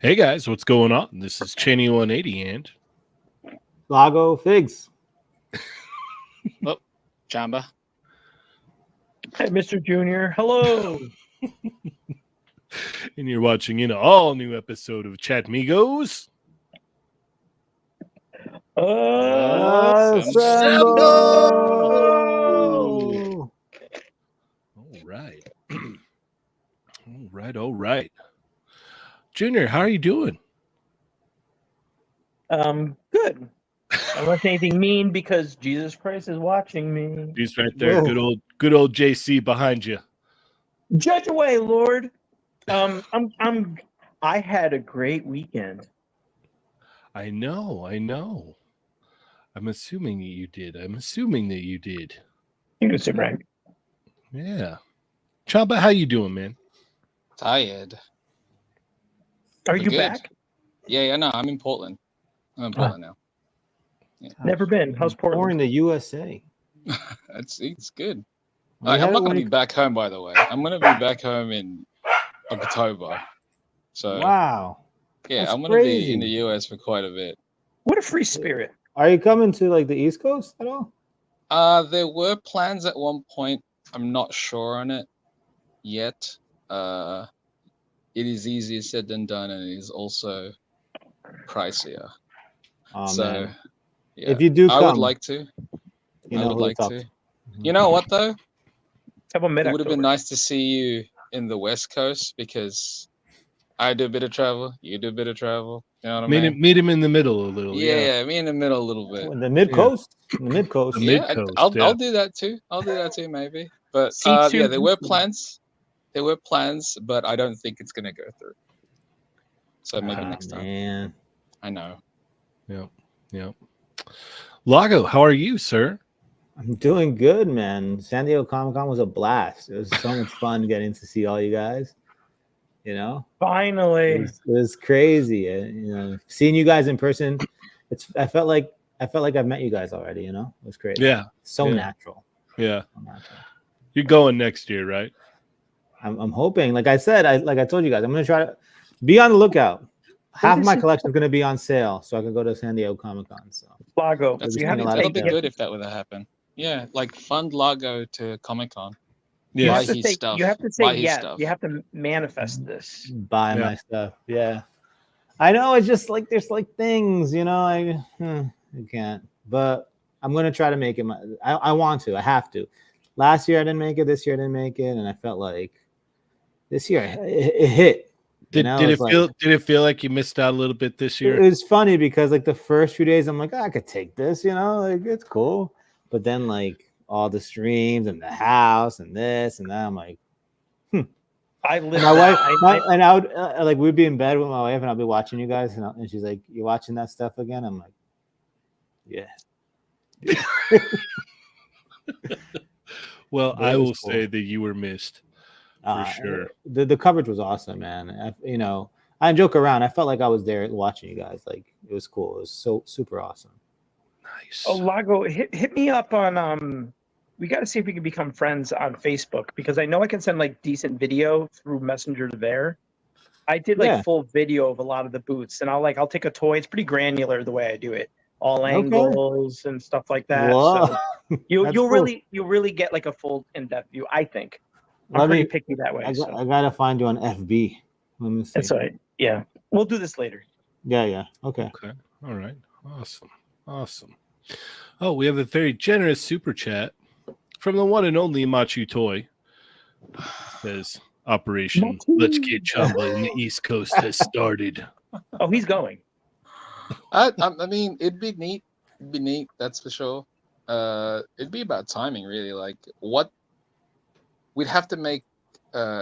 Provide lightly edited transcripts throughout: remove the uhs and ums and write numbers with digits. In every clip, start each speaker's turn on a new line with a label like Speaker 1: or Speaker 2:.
Speaker 1: Hey guys, what's going on? This is Cheney 180 and
Speaker 2: Lago Figs.
Speaker 3: Oh, Chamba.
Speaker 4: Hey, Mr. Junior. Hello.
Speaker 1: and you're watching an all-new episode of Chatmigos.
Speaker 2: Assemble!
Speaker 1: All right. Junior, how are you doing?
Speaker 4: Good. I won't say anything mean because Jesus Christ is watching me.
Speaker 1: He's right there.
Speaker 2: Whoa.
Speaker 1: Good old JC behind you.
Speaker 4: Judge away, Lord. I had a great weekend.
Speaker 1: I know. I'm assuming that you did.
Speaker 4: You can sit right.
Speaker 1: Yeah. Chamba, how you doing, man?
Speaker 3: Tired.
Speaker 4: Are you
Speaker 3: Good.
Speaker 4: back?
Speaker 3: Yeah, no, I'm in Portland. I'm in Portland now. Yeah.
Speaker 4: Never been. How's
Speaker 2: Or in
Speaker 4: Portland?
Speaker 2: the USA.
Speaker 3: It's good.
Speaker 2: We
Speaker 3: I'm
Speaker 2: had
Speaker 3: not
Speaker 2: it
Speaker 3: going to
Speaker 2: when
Speaker 3: be back home, by the way. I'm going to be back home in October. So,
Speaker 2: Wow.
Speaker 3: yeah,
Speaker 2: That's
Speaker 3: I'm going to be
Speaker 2: crazy.
Speaker 3: in the US for quite a bit.
Speaker 4: What a free spirit.
Speaker 2: Are you coming to like the East Coast at all?
Speaker 3: There were plans at one point. I'm not sure on it yet. It is easier said than done, and it is also pricier.
Speaker 2: Oh,
Speaker 3: So,
Speaker 2: man.
Speaker 3: yeah,
Speaker 2: If you do
Speaker 3: I
Speaker 2: come,
Speaker 3: would like to.
Speaker 2: you
Speaker 3: I
Speaker 2: know
Speaker 3: would
Speaker 2: who
Speaker 3: like
Speaker 2: talk
Speaker 3: to.
Speaker 2: to.
Speaker 3: You know what though?
Speaker 4: How about
Speaker 3: It would have
Speaker 4: mid-October?
Speaker 3: been nice to see you in the West Coast because I do a bit of travel, you do a bit of travel. You know what I mean?
Speaker 1: Meet him in the middle a little.
Speaker 3: Yeah, me in the middle a little bit.
Speaker 2: Oh, in the mid coast? In the mid coast.
Speaker 1: The
Speaker 3: Yeah,
Speaker 1: mid-coast,
Speaker 3: I'll
Speaker 1: yeah.
Speaker 3: do that too. maybe. But
Speaker 4: See
Speaker 3: yeah,
Speaker 4: soon.
Speaker 3: there were plans. But I don't think it's gonna go through. So maybe next time.
Speaker 2: Man.
Speaker 3: I know.
Speaker 1: Yep. Lago, how are you, sir?
Speaker 2: I'm doing good, man. San Diego Comic-Con was a blast. It was so much fun getting to see all you guys. You know,
Speaker 4: Finally.
Speaker 2: it was crazy. Seeing you guys in person, I felt like I've met you guys already. You know, it was crazy.
Speaker 1: Yeah.
Speaker 2: So natural.
Speaker 1: Yeah.
Speaker 2: So natural.
Speaker 1: You're going next year, right?
Speaker 2: I'm hoping. Like I said, I told you guys, I'm gonna try to be on the lookout. Half of my collection is gonna be on sale, so I can go to San Diego Comic-Con. So
Speaker 4: Lago,
Speaker 3: That's
Speaker 4: you have to
Speaker 3: that'll be
Speaker 4: take
Speaker 3: good if that were to happen. Yeah, like fund Lago to Comic-Con.
Speaker 4: You
Speaker 1: Yeah.
Speaker 4: have to say
Speaker 3: stuff.
Speaker 4: you have to say
Speaker 3: Buy his
Speaker 4: yes.
Speaker 3: stuff.
Speaker 4: You have to manifest this.
Speaker 2: buy my stuff. Yeah, I know. It's just like there's like things, you know. I can't, but I'm gonna try to make it. I want to. I have to. Last year I didn't make it. This year I didn't make it, and I felt like this year it hit.
Speaker 1: Did it feel like you missed out a little bit this year?
Speaker 2: It was funny because like the first few days I'm like, I could take this, you know, like it's cool. But then like all the streams and the house and this and that, I'm like,
Speaker 4: I
Speaker 2: and
Speaker 4: live.
Speaker 2: my wife, and I would like we'd be in bed with my wife and I'll be watching you guys and she's like, "You watching that stuff again?" I'm like, "Yeah."
Speaker 1: Well,
Speaker 2: But it
Speaker 1: I
Speaker 2: was
Speaker 1: will
Speaker 2: cool.
Speaker 1: say that you were missed for sure.
Speaker 2: The coverage was awesome, man. I joke around. I felt like I was there watching you guys. Like it was cool. It was so super awesome.
Speaker 1: Nice.
Speaker 4: Oh, Lago, hit me up on we got to see if we can become friends on Facebook because I know I can send like decent video through Messenger there. I did like full video of a lot of the booths, and I'll take a toy. It's pretty granular the way I do it, all angles and stuff like that.
Speaker 2: Whoa.
Speaker 4: So you'll really get like a full in-depth view. I think I'm pretty picky that way.
Speaker 2: I gotta find you on FB. Let me see.
Speaker 4: That's right. Yeah, we'll do this later.
Speaker 2: Yeah. Okay.
Speaker 1: All right. Awesome. Oh, we have a very generous super chat from the one and only Machu Toy. Says Operation Let's Get Chamba in the East Coast has started.
Speaker 4: Oh, he's going.
Speaker 3: I mean, it'd be neat. That's for sure. It'd be about timing, really. Like, what we'd have to make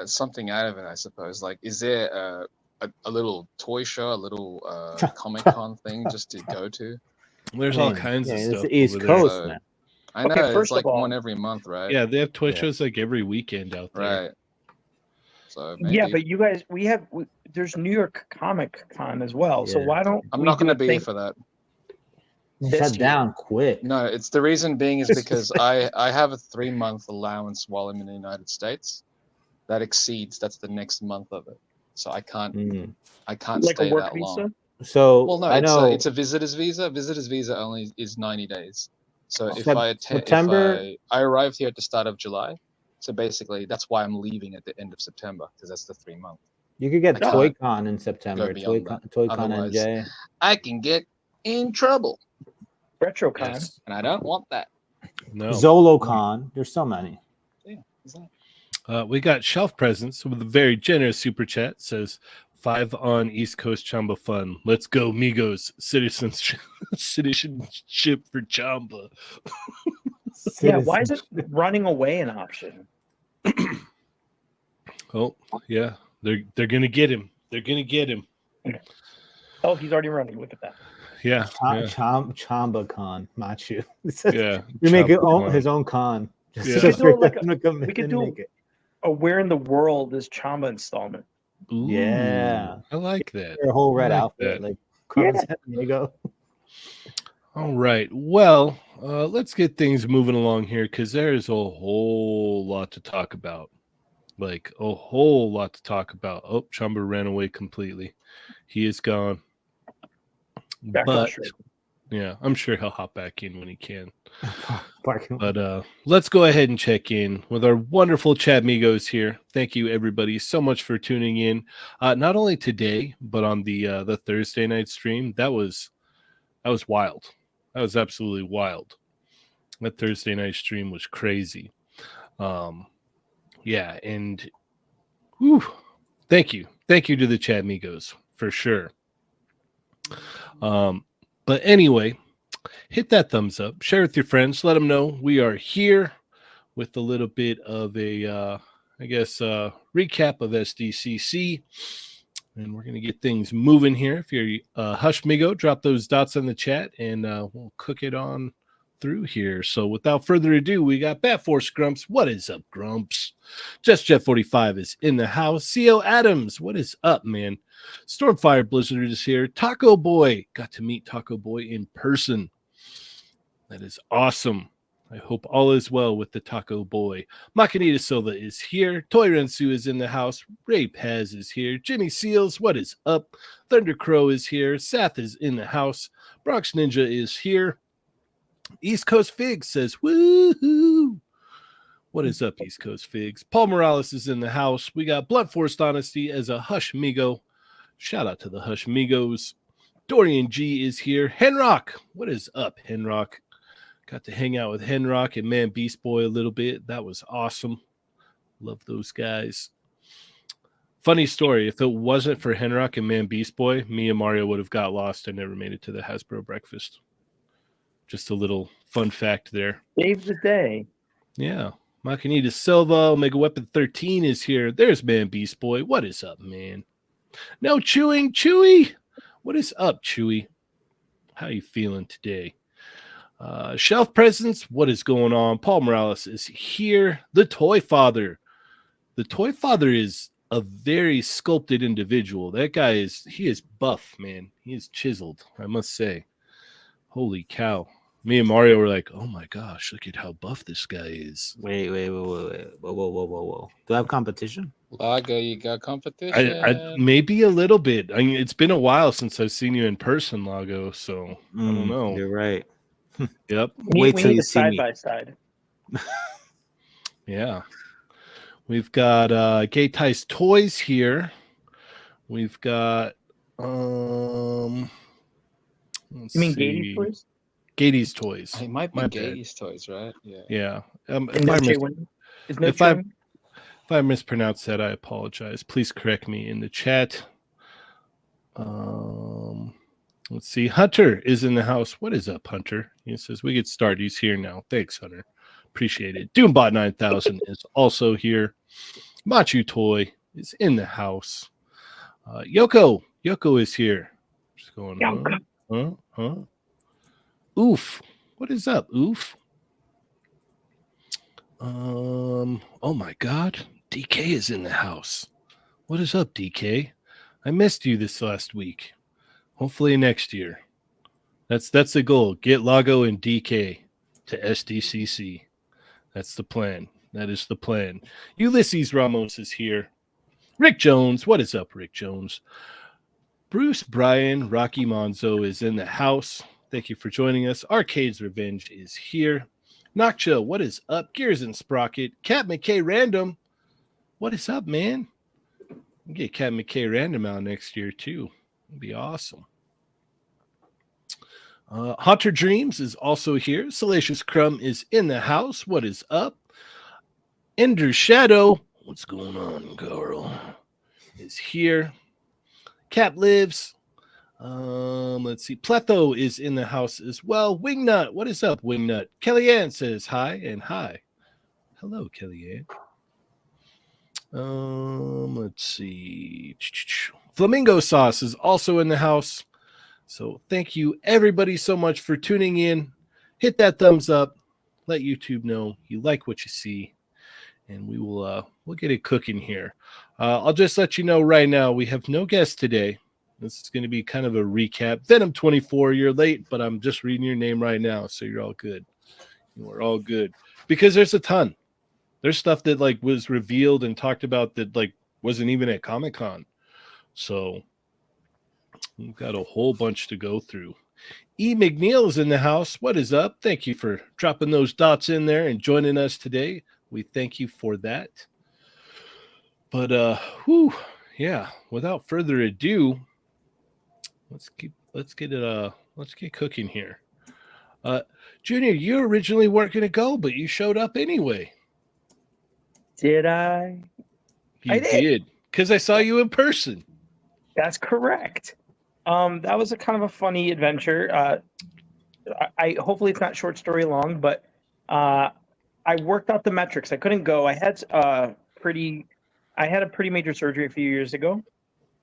Speaker 3: something out of it, I suppose. Like, is there a little toy show, a little Comic-Con thing just to go to?
Speaker 1: There's all kinds of stuff.
Speaker 2: It's the East
Speaker 1: over
Speaker 2: Coast,
Speaker 1: there.
Speaker 2: man.
Speaker 3: I know.
Speaker 4: Okay,
Speaker 3: it's like one every month, right?
Speaker 1: Yeah, they have toy shows like every weekend out there.
Speaker 3: Right. So maybe.
Speaker 4: Yeah, but you guys, there's New York Comic Con as well. So why don't
Speaker 3: I'm not going to be here for that.
Speaker 2: Shut down quick.
Speaker 3: No, it's the reason being is because I have a 3-month allowance while I'm in the United States. That's the next month of it. So I can't
Speaker 4: like
Speaker 3: stay
Speaker 4: a work
Speaker 3: that
Speaker 4: visa?
Speaker 3: long.
Speaker 2: So
Speaker 3: Well, no, it's a visitor's visa. Visitor's visa only is 90 days. So if I arrived here at the start of July, so basically that's why I'm leaving at the end of September because that's the 3-month.
Speaker 2: You could get ToyCon in September. ToyCon NJ.
Speaker 3: I can get in trouble.
Speaker 4: RetroCon.
Speaker 1: Yes.
Speaker 3: And I don't want that.
Speaker 1: No.
Speaker 2: ZoloCon. There's so many.
Speaker 3: Yeah, exactly.
Speaker 1: We got Shelf Presents with a very generous super chat. Says 5 on East Coast Chamba Fun. Let's go, Migos. Citizenship for Chamba.
Speaker 4: Yeah, why is it running away an option?
Speaker 1: Oh, yeah. They're gonna get him. They're gonna get him.
Speaker 4: Oh, he's already running. Look at that.
Speaker 1: Yeah.
Speaker 2: Chamba Con, Machu.
Speaker 1: Yeah.
Speaker 2: We make his own con.
Speaker 4: We could do a Where in the World is Chamba installment.
Speaker 1: Ooh,
Speaker 2: yeah.
Speaker 1: I like that.
Speaker 2: Their whole red outfit.
Speaker 1: That.
Speaker 2: Chatmigo.
Speaker 1: All right. Well, let's get things moving along here because there's a whole lot to talk about. Like a whole lot to talk about. Oh, Chamba ran away completely. He is gone. But yeah, I'm sure he'll hop back in when he can. But let's go ahead and check in with our wonderful Chatmigos here. Thank you everybody so much for tuning in. Not only today, but on the Thursday night stream. That was wild. That was absolutely wild. That Thursday night stream was crazy. Yeah, and thank you to the Chatmigos for sure. But anyway, hit that thumbs up, share with your friends, let them know we are here with a little bit of a recap of SDCC. And we're going to get things moving here. If you're Hushmigo, drop those dots in the chat, and we'll cook it on through here. So without further ado, we got Bat Force Grumps. What is up, Grumps? Just Jet 45 is in the house. CO Adams, what is up, man? Stormfire Blizzard is here. Taco Boy, got to meet Taco Boy in person. That is awesome. I hope all is well with the Taco Boy. Macanita Silva is here. Toy Rensu is in the house. Ray Paz is here. Jimmy Seals, what is up? Thunder Crow is here. Sath is in the house. Bronx Ninja is here. East Coast Figs says, woohoo. What is up, East Coast Figs? Paul Morales is in the house. We got Blunt Force Honesty as a Hushmigo. Shout out to the Hushmigos. Dorian G is here. Henrock, what is up, Henrock? Got to hang out with Henrock and Man Beast Boy a little bit. That was awesome. Love those guys. Funny story. If it wasn't for Henrock and Man Beast Boy, me and Mario would have got lost and never made it to the Hasbro breakfast. Just a little fun fact there.
Speaker 4: Save the day.
Speaker 1: Yeah. Macanita Silva, Omega Weapon 13 is here. There's Man Beast Boy. What is up, man? No chewing. Chewy. What is up, Chewy? How you feeling today? Shelf Presence, what is going on? Paul Morales is here. The Toy Father. The Toy Father is a very sculpted individual. That guy he is buff, man. He is chiseled, I must say. Holy cow. Me and Mario were like, oh my gosh, look at how buff this guy is.
Speaker 2: Wait. Whoa. Do I have competition?
Speaker 3: Lago, you got competition?
Speaker 1: I maybe a little bit. I mean, it's been a while since I've seen you in person, Lago, so I don't know.
Speaker 2: You're right.
Speaker 1: Yep.
Speaker 2: Wait
Speaker 4: We
Speaker 2: till
Speaker 4: need
Speaker 2: you
Speaker 4: a
Speaker 2: see
Speaker 4: side
Speaker 2: me.
Speaker 4: by side.
Speaker 1: Yeah. We've got Gay Tice Toys here. We've got
Speaker 4: You mean Gatey's Toys?
Speaker 1: Gatey's Toys.
Speaker 3: It might be
Speaker 1: My
Speaker 3: Gatey's Toys, right? Yeah.
Speaker 1: Yeah.
Speaker 4: And
Speaker 1: If,
Speaker 4: no
Speaker 1: I
Speaker 4: chewing. Is no
Speaker 1: if I-
Speaker 4: chewing?
Speaker 1: if I mispronounced that, I apologize. Please correct me in the chat. Let's see. Hunter is in the house. What is up, Hunter? He says we get started. He's here now. Thanks, Hunter. Appreciate it. Doombot 9000 is also here. Machu Toy is in the house. Yoko is here. What's going on? Huh? Oof. What is up, Oof? Oh my God. DK is in the house. What is up, DK? I missed you this last week. Hopefully next year. That's the goal. Get Lago and DK to SDCC. That's the plan. That is the plan. Ulysses Ramos is here. Rick Jones. What is up, Rick Jones? Bruce Bryan, Rocky Monzo is in the house. Thank you for joining us. Arcade's Revenge is here. Noctua, what is up? Gears and Sprocket. Cat McKay Random. What is up, man? We'll get Cat McKay Random out next year, too. It'd be awesome. Hunter Dreams is also here. Salacious Crumb is in the house. What is up? Ender Shadow. What's going on, girl? Is here. Cap Lives. Let's see. Pletho is in the house as well. Wingnut. What is up, Wingnut? Kellyanne says hi and hi. Hello, Kellyanne. Let's see. Flamingo Sauce is also in the house. So thank you everybody so much for tuning in. Hit that thumbs up. Let YouTube know you like what you see. And we will we'll get it cooking here. I'll just let you know right now we have no guest today. This is going to be kind of a recap. Venom 24, you're late, but I'm just reading your name right now, so you're all good. You are all good. Because there's a ton. There's stuff that like was revealed and talked about that like wasn't even at Comic-Con. So we've got a whole bunch to go through. E. McNeil is in the house. What is up? Thank you for dropping those dots in there and joining us today. We thank you for that. But yeah, without further ado, let's get cooking here. Junior, you originally weren't going to go, but you showed up anyway.
Speaker 4: Did I?
Speaker 1: You
Speaker 4: I did.
Speaker 1: because I saw you in person.
Speaker 4: That's correct. That was a kind of a funny adventure. I hopefully it's not short story long, but I worked out the metrics. I couldn't go. I had a pretty major surgery a few years ago,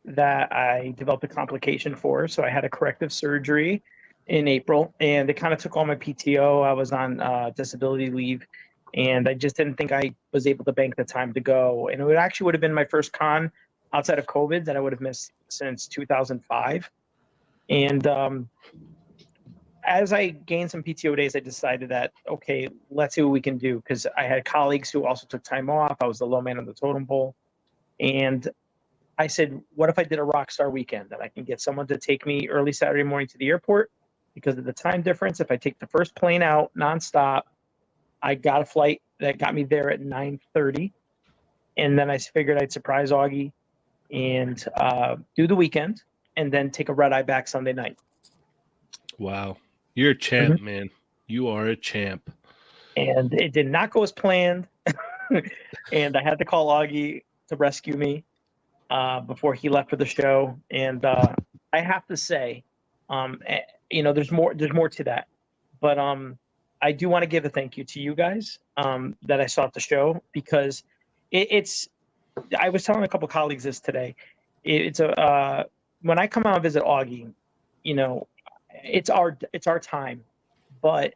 Speaker 4: that I developed a complication for. So I had a corrective surgery in April, and it kind of took all my PTO. I was on disability leave, and I just didn't think I was able to bank the time to go. And it actually would have been my first con outside of COVID that I would have missed since 2005. And as I gained some PTO days, I decided that, okay, let's see what we can do. Because I had colleagues who also took time off. I was the low man on the totem pole. And I said, what if I did a rock star weekend? That I can get someone to take me early Saturday morning to the airport because of the time difference. If I take the first plane out nonstop, I got a flight that got me there at 9:30. And then I figured I'd surprise Augie and do the weekend and then take a red eye back Sunday night.
Speaker 1: Wow. You're a champ, man. You are a champ.
Speaker 4: And it did not go as planned. And I had to call Augie to rescue me before he left for the show. And I have to say, there's more to that. But I do want to give a thank you to you guys that I saw at the show, because I was telling a couple colleagues this today. When I come out and visit Augie, it's our time, but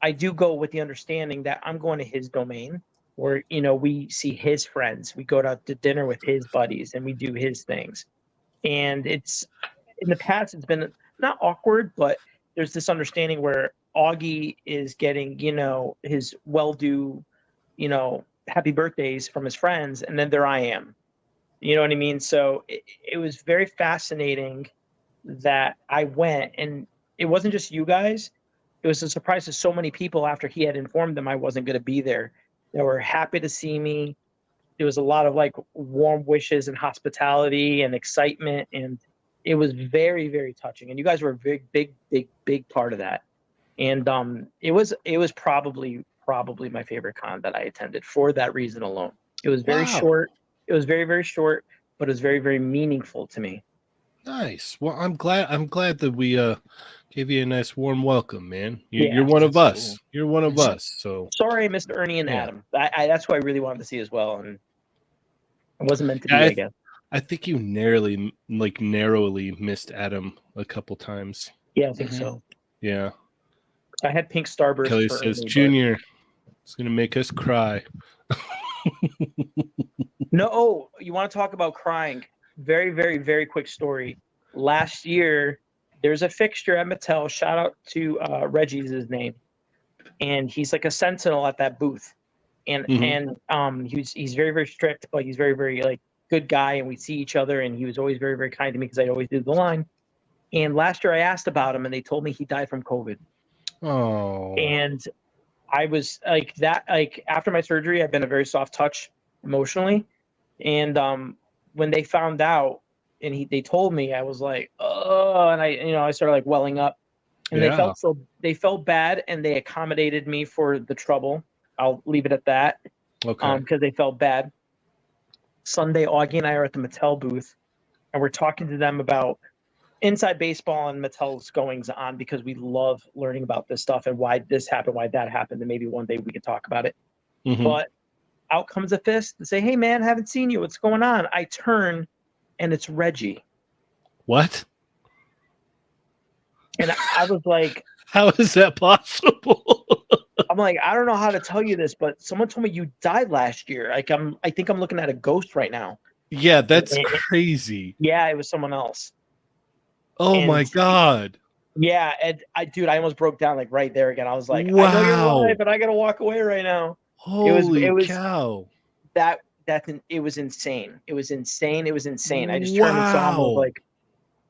Speaker 4: I do go with the understanding that I'm going to his domain where, we see his friends, we go out to dinner with his buddies, and we do his things. And it's, in the past, it's been not awkward, but there's this understanding where Augie is getting, his well-due, happy birthdays from his friends, and then there I am. You know what I mean? So it was very fascinating that I went, and it wasn't just you guys. It was a surprise to so many people after he had informed them I wasn't going to be there. They were happy to see me. There was a lot of warm wishes and hospitality and excitement, and it was very, very touching. And you guys were a big part of that. And it was probably my favorite con that I attended for that reason alone. It was very short. It was very, very short, but it was very, very meaningful to me.
Speaker 1: Nice. Well, I'm glad that we gave you a nice warm welcome, man.
Speaker 4: Yeah,
Speaker 1: you're one of
Speaker 3: that's
Speaker 1: us.
Speaker 3: cool.
Speaker 1: You're one of us. So
Speaker 4: sorry I missed Ernie and Adam. That's who I really wanted to see as well, and it wasn't meant to be, I guess.
Speaker 1: I think you narrowly missed Adam a couple times.
Speaker 4: Yeah, I think so.
Speaker 1: Yeah.
Speaker 4: I had pink starburst.
Speaker 1: Kelly
Speaker 4: for
Speaker 1: says,
Speaker 4: Ernie,
Speaker 1: Junior, it's gonna make us cry.
Speaker 4: No, you want to talk about crying? Very, very, very quick story. Last year, there's a fixture at Mattel. Shout out to Reggie's his name, and he's like a sentinel at that booth. And he's very, very strict, but he's very, very good guy, and we see each other. And he was always very, very kind to me because I always did the line. And last year I asked about him, and they told me he died from COVID.
Speaker 1: Oh.
Speaker 4: And I was after my surgery, I've been a very soft touch emotionally. And when they found out and they told me, I was like, oh, and I started welling up. And they felt bad, and they accommodated me for the trouble. I'll leave it at that.
Speaker 1: Okay.
Speaker 4: Because they felt bad. Sunday, Augie and I are at the Mattel booth, and we're talking to them about inside baseball and Mattel's goings on, because we love learning about this stuff and why this happened, why that happened, and maybe one day we could talk about it.
Speaker 1: Mm-hmm.
Speaker 4: But out comes a fist and say, hey man, haven't seen you. What's going on? I turn and it's Reggie.
Speaker 1: What?
Speaker 4: And I was like,
Speaker 1: how is that possible?
Speaker 4: I'm like, I don't know how to tell you this, but someone told me you died last year. I think I'm looking at a ghost right now.
Speaker 1: Yeah, that's crazy.
Speaker 4: Yeah, it was someone else.
Speaker 1: Oh my God.
Speaker 4: Yeah, and I almost broke down right there again. I was like,
Speaker 1: wow.
Speaker 4: I know you're alive, but I gotta walk away right now.
Speaker 1: Holy cow.
Speaker 4: It was insane. It was insane. I just turned and saw him.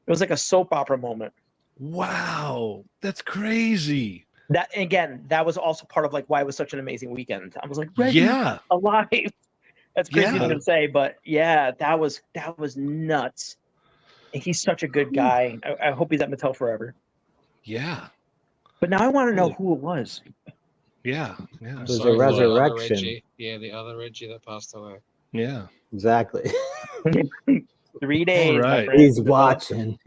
Speaker 4: It was like a soap opera moment.
Speaker 1: Wow, that's crazy.
Speaker 4: That was also part of why it was such an amazing weekend. I was like, Reggie, alive. That's crazy to say, but yeah, that was nuts. And he's such a good guy. I hope he's at Mattel forever.
Speaker 1: Yeah.
Speaker 4: But now I want to know who it was.
Speaker 1: Yeah.
Speaker 2: It was a resurrection.
Speaker 3: The other Reggie that passed away.
Speaker 1: Yeah.
Speaker 2: Exactly.
Speaker 4: 3 days.
Speaker 1: Right.
Speaker 2: He's watching.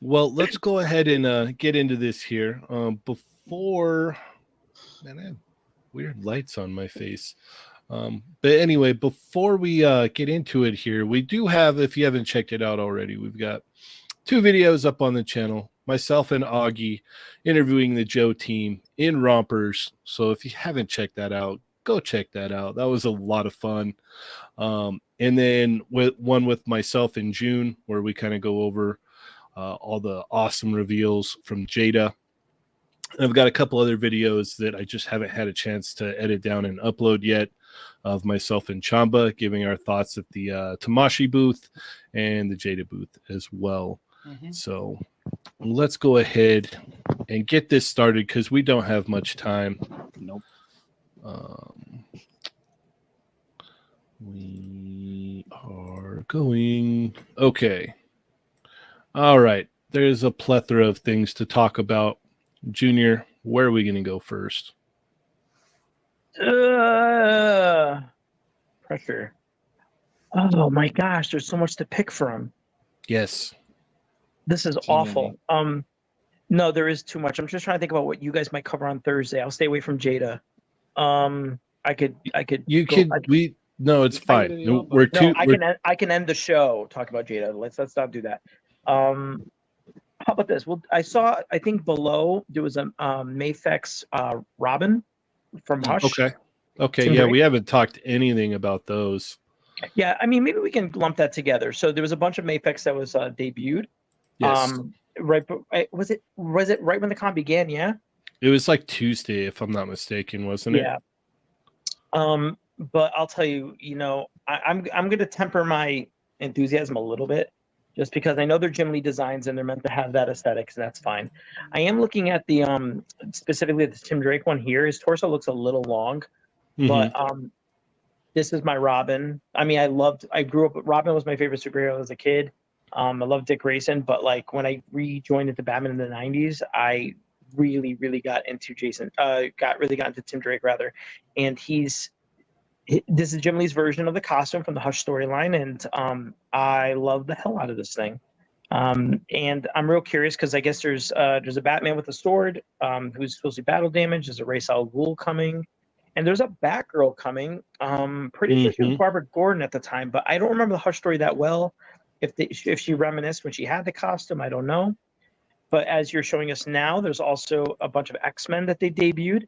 Speaker 1: Well, let's go ahead and get into this here. Before, man, I have weird lights on my face. But anyway, before we get into it here, we do have, if you haven't checked it out already, we've got 2 videos up on the channel. Myself and Augie interviewing the Joe team in Rompers. So if you haven't checked that out, go check that out. That was a lot of fun. And then one with myself in June, where we kind of go over all the awesome reveals from Jada. And I've got a couple other videos that I just haven't had a chance to edit down and upload yet, of myself and Chamba giving our thoughts at the Tamashi booth and the Jada booth as well. So let's go ahead and get this started because we don't have much time.
Speaker 3: Nope.
Speaker 1: We are going. Okay. All right. There's a plethora of things to talk about. Junior, where are we going to go first?
Speaker 4: Pressure. Oh my gosh, there's so much to pick from.
Speaker 1: Yes.
Speaker 4: This is awful. No, there is too much. I'm just trying to think about what you guys might cover on Thursday. I'll stay away from Jada. I could.
Speaker 1: No, it's fine. We're
Speaker 4: No, I can end the show talking about Jada. Let's not do that. How about this? Well, I think below there was a Mafex Robin from Hush.
Speaker 1: Okay. Yeah, we haven't talked anything about those.
Speaker 4: Yeah, I mean, maybe we can lump that together. So there was a bunch of Mafex that was debuted.
Speaker 1: Yes.
Speaker 4: Right. Was it right when the con began? Yeah.
Speaker 1: It was like Tuesday, if I'm not mistaken, wasn't it?
Speaker 4: Yeah. But I'll tell you, I'm going to temper my enthusiasm a little bit, just because I know they're Jim Lee designs and they're meant to have that aesthetic, so that's fine. I am looking at the specifically the Tim Drake one here. His torso looks a little long, but this is my Robin. I mean, I grew up. Robin was my favorite superhero as a kid. I loved Dick Grayson, but like when I rejoined into Batman in the '90s, I really got into into Tim Drake rather, and this is Jim Lee's version of the costume from the Hush storyline, and I love the hell out of this thing. And I'm real curious because I guess there's a Batman with a sword who's supposed to be battle damage. There's a Ra's al Ghul coming, and there's a Batgirl coming. Pretty sure she was Barbara Gordon at the time, but I don't remember the Hush story that well. If she reminisced when she had the costume, I don't know. But as you're showing us now, there's also a bunch of X-Men that they debuted.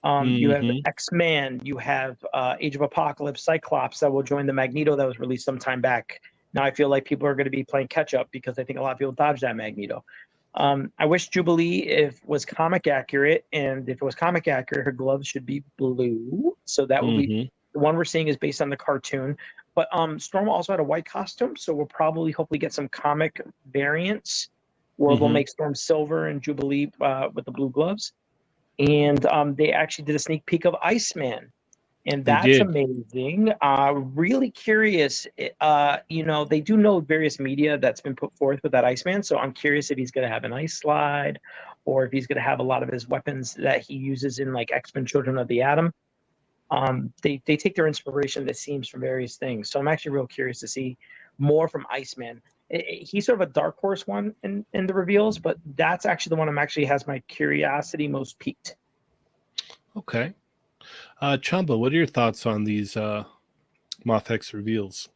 Speaker 4: You have X-Man, you have Age of Apocalypse, Cyclops that will join the Magneto that was released some time back. Now I feel like people are going to be playing catch up because I think a lot of people dodged that Magneto. I wish Jubilee was comic accurate, and if it was comic accurate, her gloves should be blue. So that would be the one we're seeing is based on the cartoon. But Storm also had a white costume, so we'll probably hopefully get some comic variants where they'll make Storm silver and Jubilee with the blue gloves. And they actually did a sneak peek of Iceman, and that's amazing. Really curious. They do know various media that's been put forth with that Iceman, so I'm curious if he's going to have an ice slide, or if he's going to have a lot of his weapons that he uses in like X-Men: Children of the Atom. They take their inspiration, it seems, from various things. So I'm actually real curious to see more from Iceman. He's sort of a dark horse one in the reveals, but that's actually the one has my curiosity most piqued.
Speaker 1: Okay. Chamba, what are your thoughts on these Mafex reveals?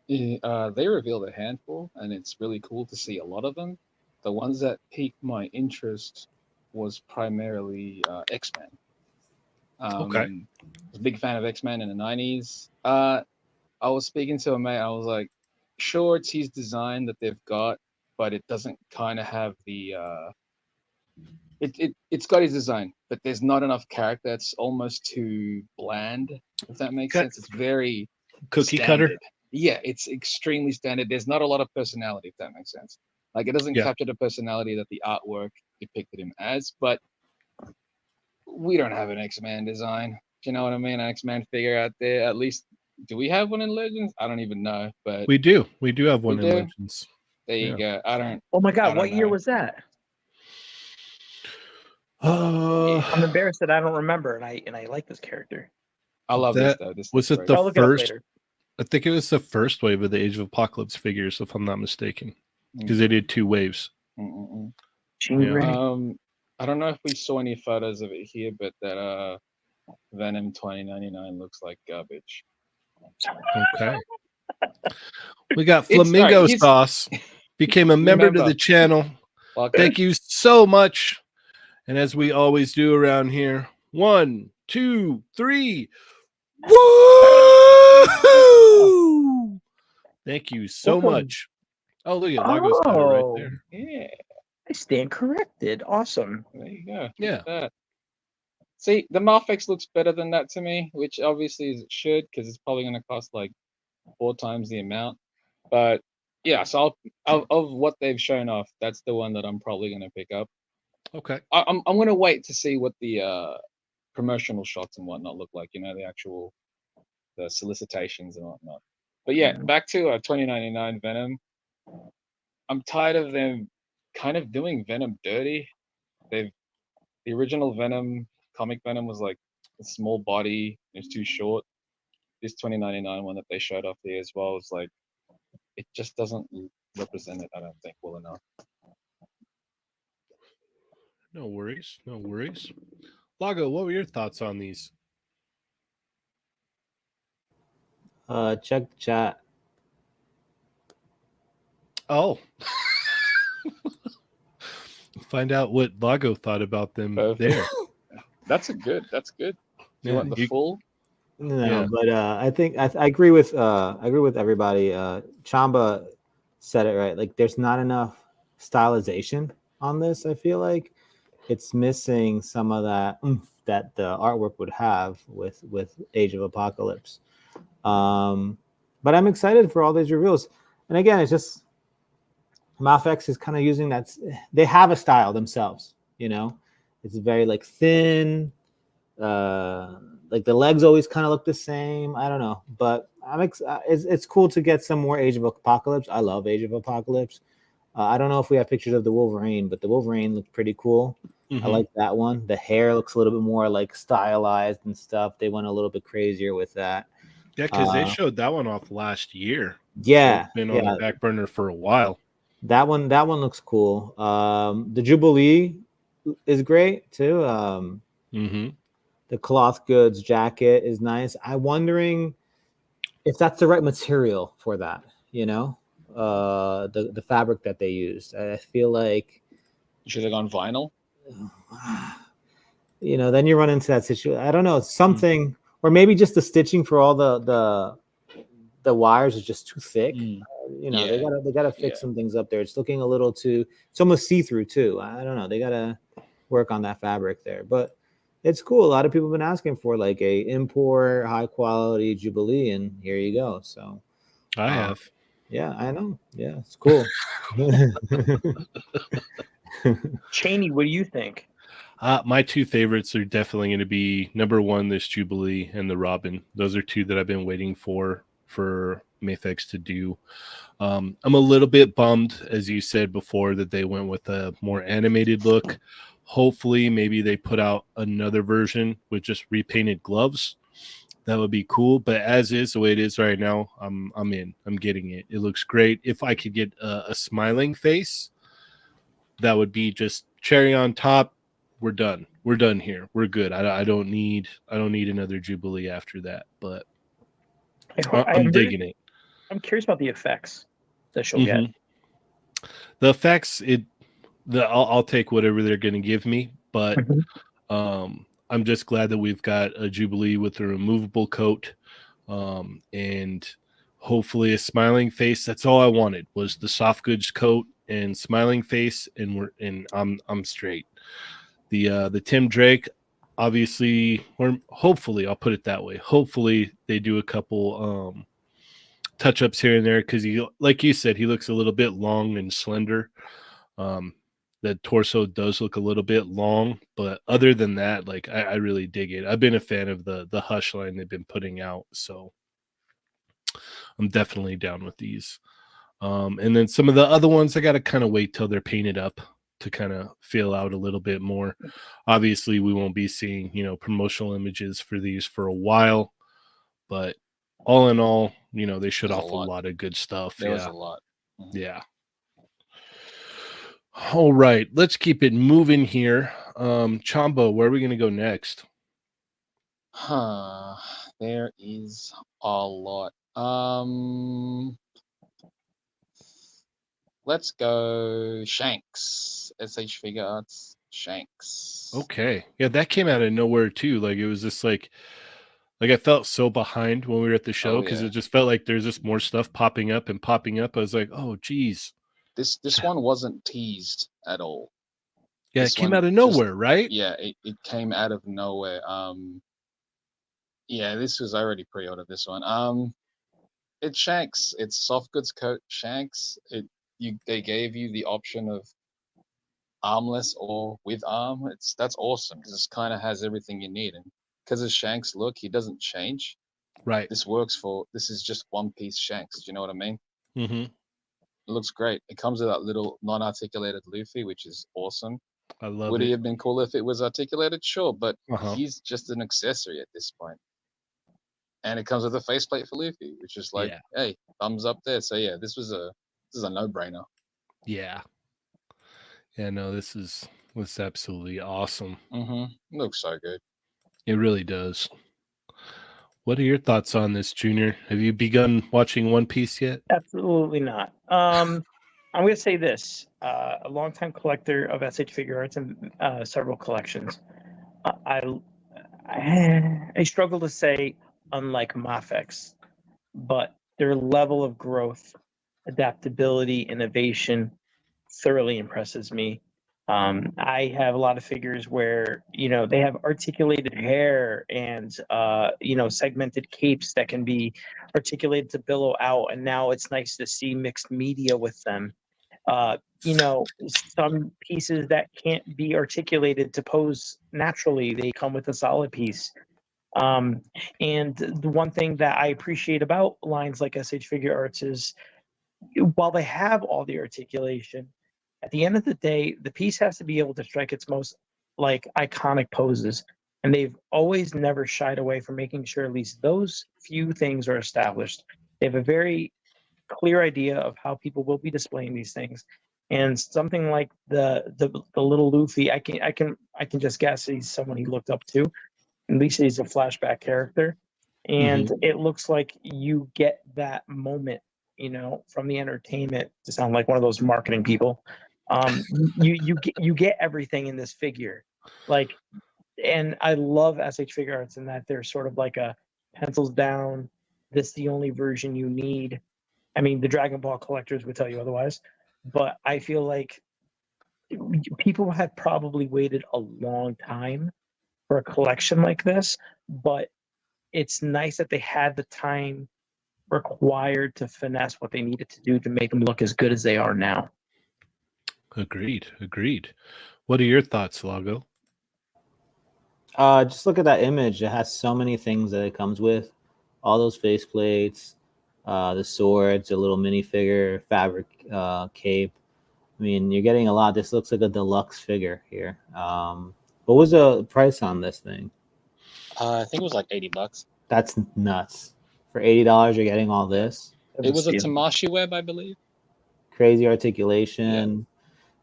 Speaker 3: They revealed a handful, and it's really cool to see a lot of them. The ones that piqued my interest was primarily X-Men. I was a big fan of X-Men in the 90s. I was speaking to a mate, I was like, sure, it's his design that they've got, but it doesn't kind of have the it's got his design, but there's not enough character. It's almost too bland, if that makes sense. It's very
Speaker 1: cookie
Speaker 3: standard.
Speaker 1: cutter.
Speaker 3: Yeah, it's extremely standard. There's not a lot of personality, if that makes sense. Like it doesn't capture the personality that the artwork depicted him as. But we don't have an X-Man design. Do you know what I mean? An X-Man figure out there. At least, do we have one in Legends? I don't even know. But
Speaker 1: we do. We do have one in Legends.
Speaker 3: There you go. I don't.
Speaker 4: Oh my God! What year was that? I'm embarrassed that I don't remember, and I like this character.
Speaker 3: I love this though.
Speaker 1: Was it the first? I think it was the first wave of the Age of Apocalypse figures, if I'm not mistaken, because they did 2 waves.
Speaker 3: I don't know if we saw any photos of it here, but that Venom 2099 looks like garbage.
Speaker 1: Okay. We got
Speaker 3: It's-
Speaker 1: Flamingo
Speaker 3: alright, he's-
Speaker 1: Sauce. Became a member to
Speaker 3: Remember.
Speaker 1: the channel.
Speaker 3: Okay.
Speaker 1: Thank you so much. And as we always do around here, 1, 2, 3. Woo! Thank you so
Speaker 4: Welcome.
Speaker 1: much. Oh, look at Lago's got it right there.
Speaker 3: Yeah,
Speaker 4: I stand corrected. Awesome.
Speaker 3: there you go. Look
Speaker 1: Yeah.
Speaker 3: at that. See, the Mafex looks better than that to me, which obviously it should, because it's probably going to cost like 4 times the amount. But yeah, so of what they've shown off, that's the one that I'm probably going to pick up.
Speaker 1: Okay.
Speaker 3: I'm going to wait to see what the promotional shots and whatnot look like. You know, the solicitations and whatnot. But yeah, back to 2099 Venom. I'm tired of them kind of doing Venom dirty. The original Venom, comic Venom, was like a small body. It was too short. This 2099 one that they showed off here as well is like, it just doesn't represent it, I don't think, well enough.
Speaker 1: No worries. No worries. Lago, what were your thoughts on these?
Speaker 2: Check the chat.
Speaker 1: Oh. Find out what Lago thought about them
Speaker 3: Perfect.
Speaker 1: there.
Speaker 3: That's good. You
Speaker 1: Yeah,
Speaker 3: want the full?
Speaker 2: No,
Speaker 1: Yeah.
Speaker 2: but I think I agree with everybody. Chamba said it right. Like, there's not enough stylization on this. I feel like it's missing some of that oomph that the artwork would have with Age of Apocalypse. But I'm excited for all these reveals. And again, it's just Mafex is kind of using that. They have a style themselves, you know. It's very like thin. Like the legs always kind of look the same. I don't know, but it's cool to get some more Age of Apocalypse. I love Age of Apocalypse. I don't know if we have pictures of the Wolverine, but the Wolverine looked pretty cool. I like that one. The hair looks a little bit more like stylized and stuff. They went a little bit crazier with that.
Speaker 1: Yeah, because they showed that one off last year.
Speaker 2: Yeah,
Speaker 1: So it's been on the back burner for a while.
Speaker 2: That one looks cool. The Jubilee is great too. The cloth goods jacket is nice. I'm wondering if that's the right material for that. You know, the fabric that they used. I feel like
Speaker 3: Should have gone vinyl.
Speaker 2: You know, then you run into that situation. I don't know, something, or maybe just the stitching for all the wires is just too thick. You know,
Speaker 3: Yeah.
Speaker 2: they gotta fix some things up there. It's looking a little too. It's almost see through too. I don't know. They gotta work on that fabric there, but it's cool. A lot of people have been asking for like a import high quality Jubilee, and here you go. So
Speaker 1: I have.
Speaker 2: Yeah, I know. Yeah, it's cool.
Speaker 4: Cheney, what do you think?
Speaker 1: My two favorites are definitely going to be number one, this Jubilee, and the Robin. Those are two that I've been waiting for Mafex to do. I'm a little bit bummed, as you said before, that they went with a more animated look. Hopefully, maybe they put out another version with just repainted gloves. That would be cool. But as is, the way it is right now, I'm in. I'm getting it. It looks great. If I could get a smiling face, that would be just cherry on top. We're done. We're done here. We're good. I don't need another Jubilee after that. But I'm digging it.
Speaker 4: I'm curious about the effects that she'll get.
Speaker 1: The effects, I'll take whatever they're going to give me, but I'm just glad that we've got a Jubilee with a removable coat, and hopefully a smiling face. That's all I wanted, was the soft goods coat and smiling face, and I'm straight. The Tim Drake, obviously, or hopefully, I'll put it that way. Hopefully, they do a couple touch-ups here and there, because he, like you said, he looks a little bit long and slender. The torso does look a little bit long, but other than that, like I really dig it. I've been a fan of the Hush line they've been putting out, so I'm definitely down with these. And then some of the other ones, I got to kind of wait till they're painted up to kind of feel out a little bit more. Obviously, we won't be seeing, promotional images for these for a while, but all in all, they showed off a lot of good stuff.
Speaker 3: There was a lot.
Speaker 1: Yeah. All right, let's keep it moving here. Chamba, where are we going to go next?
Speaker 3: There is a lot. Let's go Shanks. SH Figuarts Shanks.
Speaker 1: Okay. Yeah, that came out of nowhere too. Like it was just like I felt so behind when we were at the show because
Speaker 3: yeah.
Speaker 1: it just felt like there's just more stuff popping up and popping up. I was like, oh geez.
Speaker 3: This one wasn't teased at all.
Speaker 1: Yeah,
Speaker 3: This
Speaker 1: it came
Speaker 3: one
Speaker 1: out of
Speaker 3: just-
Speaker 1: nowhere, right?
Speaker 3: Yeah, it came out of nowhere. Yeah, this was already pre-ordered. This one. It's Shanks. It's soft goods coat Shanks. They gave you the option of armless or with arm. That's awesome because this kind of has everything you need. And because of Shanks' look, he doesn't change.
Speaker 1: Right.
Speaker 3: This is just one piece Shanks. Do you know what I mean?
Speaker 1: Mm-hmm.
Speaker 3: It looks great. It comes with that little non-articulated Luffy, which is awesome.
Speaker 1: I love
Speaker 3: Would
Speaker 1: it.
Speaker 3: he have been cool if it was articulated? Sure, but
Speaker 1: Uh-huh.
Speaker 3: he's just an accessory at this point. And it comes with a faceplate for Luffy, which is like,
Speaker 1: Yeah.
Speaker 3: hey, thumbs up there. So yeah, this is a no-brainer.
Speaker 1: Yeah. Yeah, no, this absolutely awesome.
Speaker 3: Mm-hmm. Looks so good.
Speaker 1: It really does. What are your thoughts on this, Junior? Have you begun watching One Piece yet?
Speaker 4: Absolutely not. I'm going to say this: a longtime collector of SH Figuarts and several collections. I struggle to say unlike Mafex, but their level of growth, adaptability, innovation thoroughly impresses me. I have a lot of figures where they have articulated hair and segmented capes that can be articulated to billow out, and now it's nice to see mixed media with them. Some pieces that can't be articulated to pose naturally, they come with a solid piece. And the one thing that I appreciate about lines like SH Figuarts is while they have all the articulation, at the end of the day, the piece has to be able to strike its most iconic poses. And they've always never shied away from making sure at least those few things are established. They have a very clear idea of how people will be displaying these things. And something like the little Luffy, I can just guess he's someone he looked up to. At least he's a flashback character. And it looks like you get that moment, from the entertainment, to sound like one of those marketing people. You get everything in this figure. And I love SH Figuarts in that they're sort of like a pencils down, this is the only version you need. I mean, the Dragon Ball collectors would tell you otherwise, but I feel like people had probably waited a long time for a collection like this, but it's nice that they had the time required to finesse what they needed to do to make them look as good as they are now.
Speaker 1: Agreed. What are your thoughts, Lago?
Speaker 2: Just look at that image. It has so many things that it comes with. All those faceplates, the swords, a little minifigure, fabric cape. I mean, you're getting a lot. This looks like a deluxe figure here. What was the price on this thing?
Speaker 3: I think it was like $80.
Speaker 2: That's nuts. For $80, you're getting all this.
Speaker 3: It was a Tamashi web, I believe.
Speaker 2: Crazy articulation.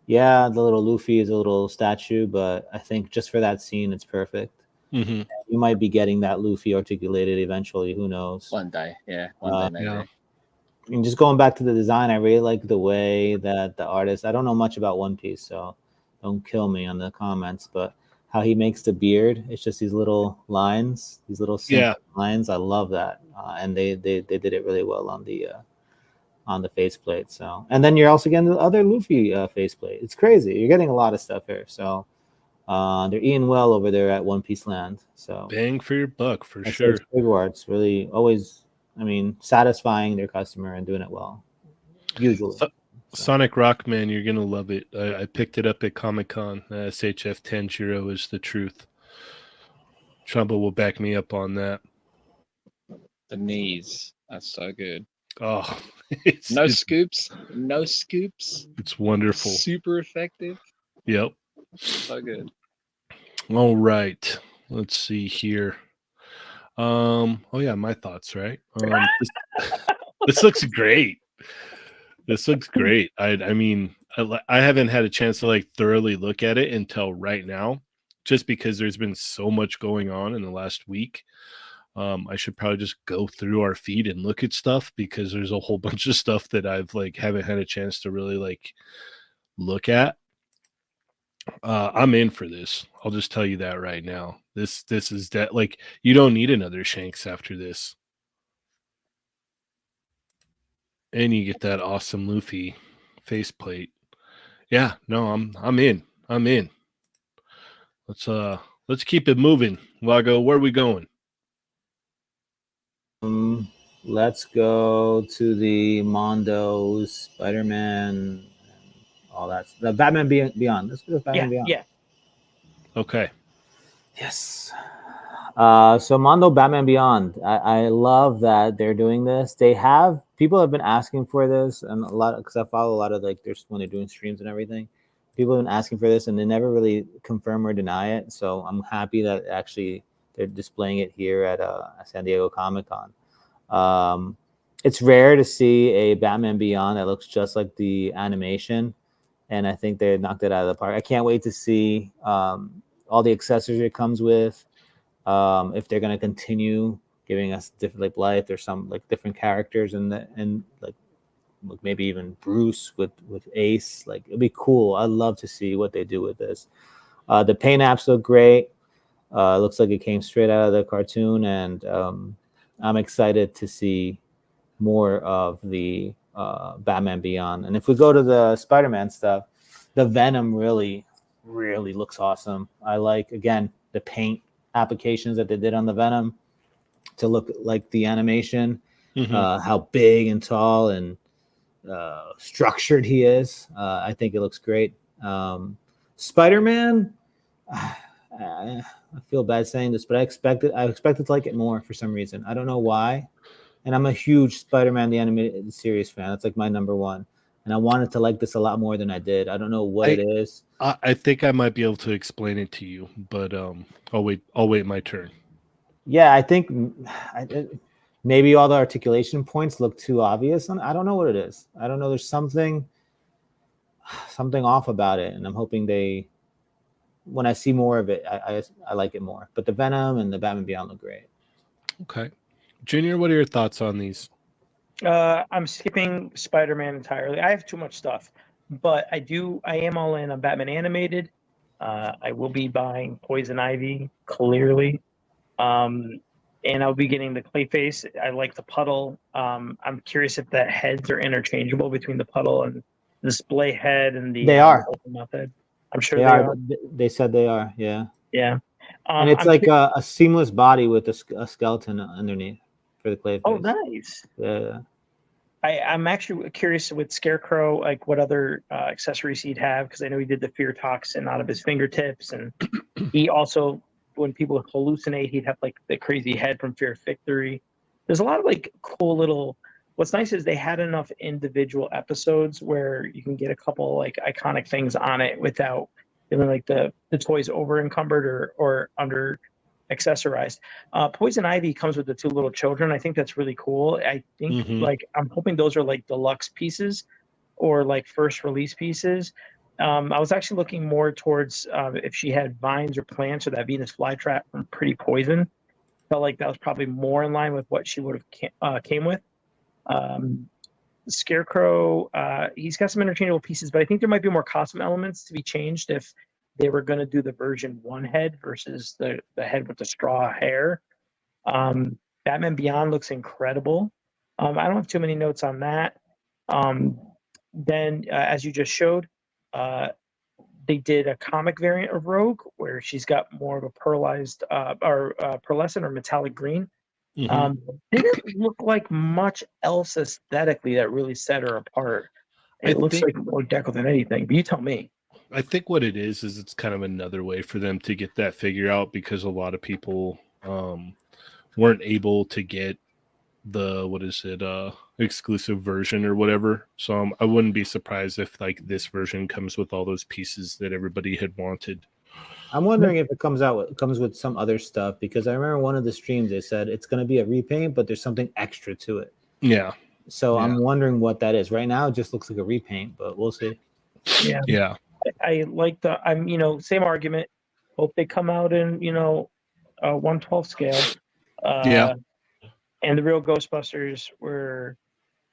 Speaker 2: Yeah, the little Luffy is a little statue, but I think just for that scene, it's perfect.
Speaker 1: Mm-hmm.
Speaker 2: You might be getting that Luffy articulated eventually. Who knows?
Speaker 3: One day, yeah. One day, maybe.
Speaker 1: Yeah.
Speaker 2: And just going back to the design, I really like the way that the artist, I don't know much about One Piece, so don't kill me on the comments, but how he makes the beard, it's just these little lines, these little simple lines. I love that. And they did it really well on the faceplate. So, and then you're also getting the other Luffy faceplate. It's crazy. You're getting a lot of stuff here. So they're eating well over there at One Piece Land. So
Speaker 1: bang for your buck for sure.
Speaker 2: Figuarts really always, satisfying their customer and doing it well. Usually.
Speaker 1: Sonic Rockman, you're gonna love it. I picked it up at Comic-Con. SHF 10-0 is the truth. Chamba will back me up on that.
Speaker 3: The knees, that's so good.
Speaker 1: Oh,
Speaker 3: no scoops.
Speaker 1: It's wonderful.
Speaker 3: Super effective.
Speaker 1: Yep.
Speaker 3: So good.
Speaker 1: All right. Let's see here. Oh yeah, my thoughts, right? This looks great. This looks great. I mean, I haven't had a chance to thoroughly look at it until right now. just because there's been so much going on in the last week. I should probably just go through our feed and look at stuff, because there's a whole bunch of stuff that I've like haven't had a chance to really like look at. I'm in for this. I'll just tell you that right now. This is that, like, you don't need another Shanks after this. And you get that awesome Luffy faceplate. Yeah, no, I'm in. I'm in. Let's keep it moving. Lago, where are we going?
Speaker 2: Let's go to the Mondo, Spider-Man, all that. The Batman Beyond. Let's go to Batman Beyond.
Speaker 4: Yeah.
Speaker 1: Okay.
Speaker 2: Yes. So Mondo Batman Beyond. I love that they're doing this. People have been asking for this, and a lot, because I follow a lot of like there's when they're doing streams and everything. People have been asking for this, and they never really confirm or deny it. So I'm happy that actually they're displaying it here at San Diego Comic-Con. It's rare to see a Batman Beyond that looks just like the animation, and I think they knocked it out of the park. I can't wait to see all the accessories it comes with. If they're going to continue giving us different like life, there's some like different characters and like maybe even Bruce with Ace. Like, it'd be cool. I'd love to see what they do with this. The paint apps look great. It looks like it came straight out of the cartoon, and I'm excited to see more of the Batman Beyond. And if we go to the Spider-Man stuff, the Venom really looks awesome. I like, again, the paint applications that they did on the Venom to look like the animation. How big and tall and structured he is. I think it looks great. Spider-Man, I feel bad saying this, but I expected to like it more for some reason. I don't know why. And I'm a huge Spider-Man the animated series fan. It's like my number one. And I wanted to like this a lot more than I did. I don't know what it is.
Speaker 1: I think I might be able to explain it to you, but I'll wait my turn. Yeah,
Speaker 2: I think maybe all the articulation points look too obvious. I don't know what it is. I don't know. There's something off about it, and I'm hoping when I see more of it, I like it more. But the Venom and the Batman Beyond look great.
Speaker 1: Okay, Junior, what are your thoughts on these?
Speaker 4: I'm skipping Spider-Man entirely. I have too much stuff, but I am all in on Batman animated. I will be buying Poison Ivy, clearly. And I'll be getting the Clayface. I like the Puddle. I'm curious if the heads are interchangeable between the Puddle and the display head and the open mouth head. I'm sure they are.
Speaker 2: They said they are, yeah.
Speaker 4: Yeah.
Speaker 2: And it's like a seamless body with a skeleton underneath for the Clayface.
Speaker 4: Oh, nice.
Speaker 2: Yeah.
Speaker 4: I'm actually curious with Scarecrow, like what other accessories he'd have, because I know he did the fear toxin out of his fingertips, and he also, when people hallucinate, he'd have like the crazy head from Fear Victory. There's a lot of like cool little. What's nice is they had enough individual episodes where you can get a couple like iconic things on it without feeling like the toys over encumbered or under accessorized. Poison Ivy comes with the two little children. I think that's really cool. I think like I'm hoping those are like deluxe pieces or like first release pieces. I was actually looking more towards if she had vines or plants or that Venus flytrap from Pretty Poison. Felt like that was probably more in line with what she would have came with. Scarecrow, he's got some interchangeable pieces, but I think there might be more costume elements to be changed if they were going to do the version 1 head versus the head with the straw hair. Batman Beyond looks incredible. I don't have too many notes on that. Then, as you just showed, they did a comic variant of Rogue where she's got more of a pearlescent or metallic green. Didn't look like much else aesthetically that really set her apart. It looks like more Deckle than anything, but you tell me.
Speaker 1: I think what it is it's kind of another way for them to get that figure out, because a lot of people weren't able to get the exclusive version or whatever. So I wouldn't be surprised if like this version comes with all those pieces that everybody had wanted.
Speaker 2: I'm wondering if it comes with some other stuff, because I remember one of the streams they said it's going to be a repaint, but there's something extra to it.
Speaker 1: Yeah.
Speaker 2: So I'm wondering what that is. Right now it just looks like a repaint, but we'll see.
Speaker 4: Yeah.
Speaker 1: Yeah.
Speaker 4: I like same argument. Hope they come out in 1/12 scale.
Speaker 1: Yeah.
Speaker 4: And the real Ghostbusters were,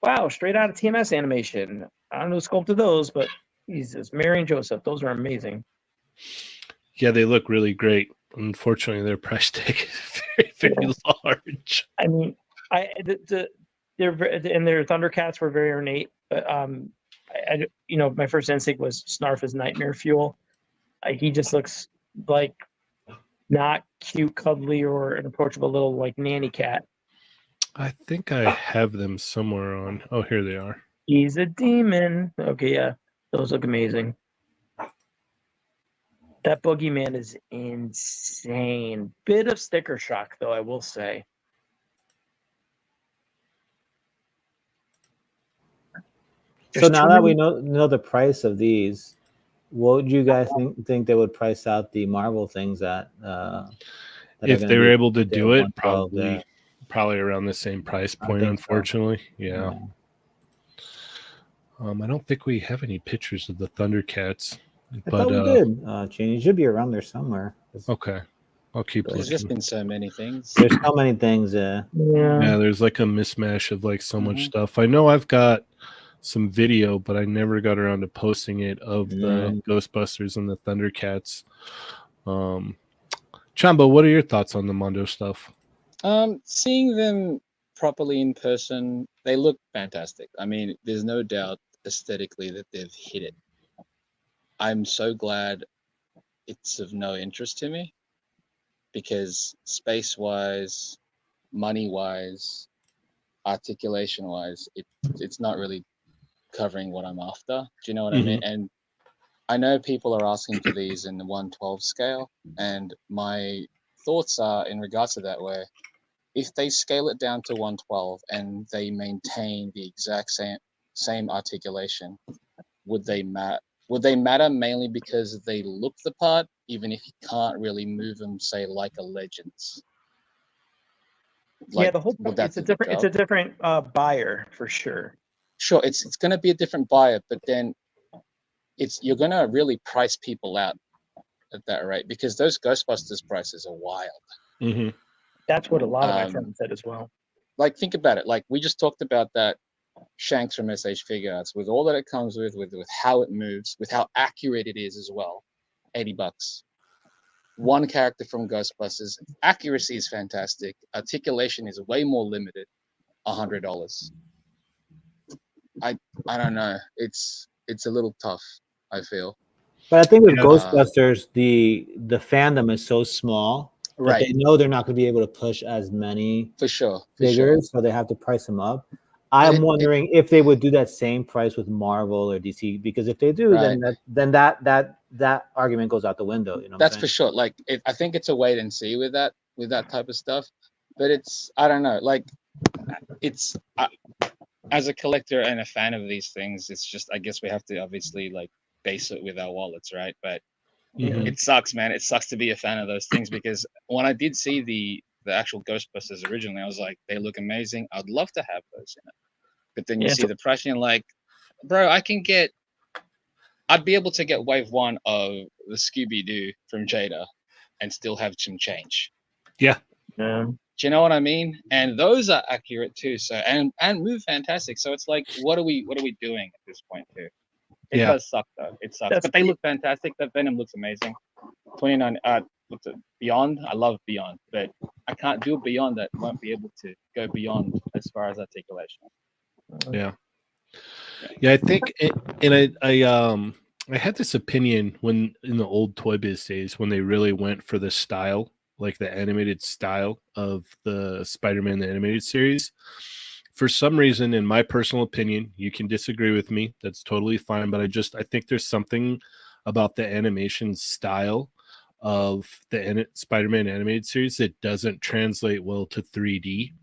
Speaker 4: wow, straight out of TMS animation. I don't know who sculpted those, but Jesus, Mary and Joseph, those are amazing.
Speaker 1: Yeah, they look really great. Unfortunately, their price tag is very, very large.
Speaker 4: I mean, their Thundercats were very ornate, but my first instinct was Snarf is nightmare fuel. He just looks like not cute, cuddly, or an approachable little like nanny cat.
Speaker 1: I think I have them somewhere on. Oh, here they are.
Speaker 4: He's a demon. Okay, yeah, those look amazing. That boogeyman is insane. Bit of sticker shock, though, I will say.
Speaker 2: So now that we know the price of these, what would you guys think they would price out the Marvel things at?
Speaker 1: If they were able to do it,
Speaker 2: 112,
Speaker 1: probably around the same price point, unfortunately. So. Yeah. I don't think we have any pictures of the Thundercats.
Speaker 2: I thought we did. It should be around there somewhere.
Speaker 1: Okay. I'll keep looking.
Speaker 3: There's just been so many things.
Speaker 2: There's so many things.
Speaker 1: Yeah, there's like a mismatch of like so much stuff. I know I've got some video, but I never got around to posting it of the Ghostbusters and the Thundercats. Chamba, what are your thoughts on the Mondo stuff?
Speaker 3: Seeing them properly in person, they look fantastic. I mean, there's no doubt aesthetically that they've hit it. I'm so glad it's of no interest to me, because space-wise, money-wise, articulation-wise, it's not really covering what I'm after. Do you know what I mean? And I know people are asking for these in the 1/12 scale, and my thoughts are in regards to that, where if they scale it down to 1/12 and they maintain the exact same articulation, would they matter mainly because they look the part, even if you can't really move them, say, like a Legends?
Speaker 4: Like, yeah, the whole it's a different buyer for sure.
Speaker 3: Sure, it's going to be a different buyer, but then you're going to really price people out at that rate, because those Ghostbusters prices are wild.
Speaker 4: That's what a lot of my friends said as well.
Speaker 3: Like, think about it. Like, we just talked about that Shanks from SH Figuarts, with all that it comes with how it moves, with how accurate it is as well. $80. One character from Ghostbusters. Accuracy is fantastic. Articulation is way more limited. $100. I don't know. It's a little tough, I feel.
Speaker 2: But I think with Ghostbusters, the fandom is so small. Right. They know they're not going to be able to push as many figures, so they have to price them up. I'm wondering if they would do that same price with Marvel or DC, because if they do, then that argument goes out the window. You know,
Speaker 3: that's for sure. Like, I think it's a wait and see with that type of stuff. But I don't know. Like, as a collector and a fan of these things, it's just, I guess we have to obviously like base it with our wallets, right? But it sucks, man. It sucks to be a fan of those things, because when I did see the actual Ghostbusters originally, I was like, they look amazing. I'd love to have those, But then you see the price, and you're like, bro, I'd be able to get wave 1 of the Scooby-Doo from Jada and still have some change.
Speaker 1: Yeah.
Speaker 3: Do you know what I mean? And those are accurate too. So and move fantastic. So it's like, what are we doing at this point too? It does suck though. It sucks. But they look fantastic. The Venom looks amazing. 29 what's it? Beyond. I love Beyond, but I can't do a Beyond that won't be able to go beyond as far as articulation.
Speaker 1: Yeah, I think I had this opinion when in the old Toy Biz days, when they really went for the style, like the animated style of the Spider-Man the animated series. For some reason, in my personal opinion, you can disagree with me, that's totally fine, but I think there's something about the animation style of the Spider-Man animated series that doesn't translate well to 3D.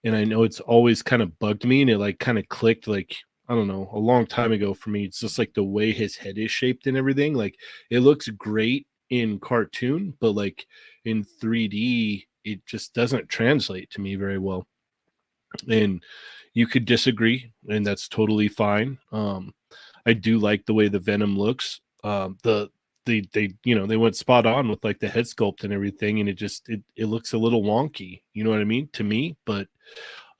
Speaker 1: And I know it's always kind of bugged me, and it like kind of clicked, like, I don't know, a long time ago for me. It's just like the way his head is shaped and everything. Like, it looks great in cartoon, but like in 3D, it just doesn't translate to me very well. And you could disagree, and that's totally fine. I do like the way the Venom looks. The they they went spot on with like the head sculpt and everything, and it looks a little wonky, you know what I mean, to me. But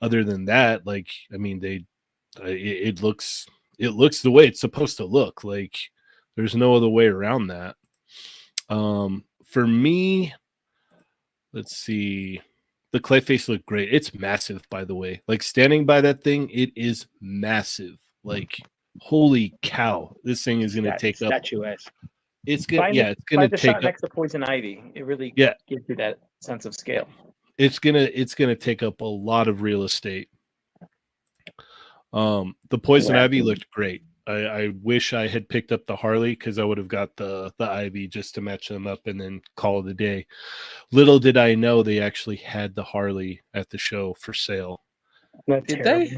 Speaker 1: other than that, like, I mean, it looks the way it's supposed to look. Like, there's no other way around that. For me, let's see. The clay face looked great. It's massive, by the way. Like, standing by that thing, it is massive. Like, holy cow, this thing is going to take up.
Speaker 4: Statuesque.
Speaker 1: It's good.
Speaker 4: Find
Speaker 1: Yeah, it's going to
Speaker 4: the
Speaker 1: take
Speaker 4: shot
Speaker 1: up.
Speaker 4: next to Poison Ivy. It really
Speaker 1: Yeah.
Speaker 4: gives you that sense of scale.
Speaker 1: It's gonna take up a lot of real estate. The Poison Ivy looked great. I wish I had picked up the Harley, because I would have got the Ivy just to match them up and then call it a day. Little did I know they actually had the Harley at the show for sale.
Speaker 4: That's
Speaker 3: Did
Speaker 4: terrible.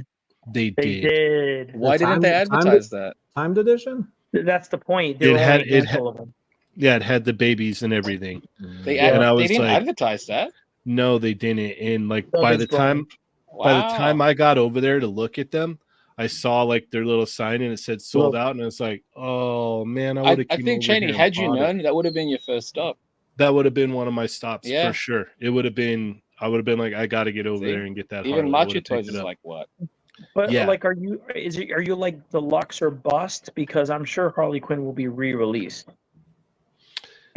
Speaker 1: They
Speaker 4: They
Speaker 1: did.
Speaker 4: did.
Speaker 3: Why didn't they advertise that?
Speaker 2: Timed edition?
Speaker 4: That's the point. There were only a handful of them.
Speaker 1: Yeah, it had the babies and everything.
Speaker 3: They
Speaker 1: And I
Speaker 3: they
Speaker 1: was
Speaker 3: didn't
Speaker 1: like,
Speaker 3: advertise that.
Speaker 1: no, they didn't. And like by the
Speaker 4: Something's wrong.
Speaker 1: time I got over there to look at them, I saw like their little sign and it said sold out, and it's like, oh man,
Speaker 3: I think Cheney, had you known, that would have been your first stop.
Speaker 1: That would have been one of my stops,
Speaker 3: Yeah.
Speaker 1: for sure. It would have been. I would have been like, I got to get over there and get that.
Speaker 3: Even
Speaker 1: Harley. I
Speaker 3: Macho
Speaker 1: would've
Speaker 3: Toys
Speaker 1: picked
Speaker 3: is
Speaker 1: it up.
Speaker 3: like what?
Speaker 4: But
Speaker 1: Yeah.
Speaker 4: like, are you like deluxe or bust? Because I'm sure Harley Quinn will be re-released.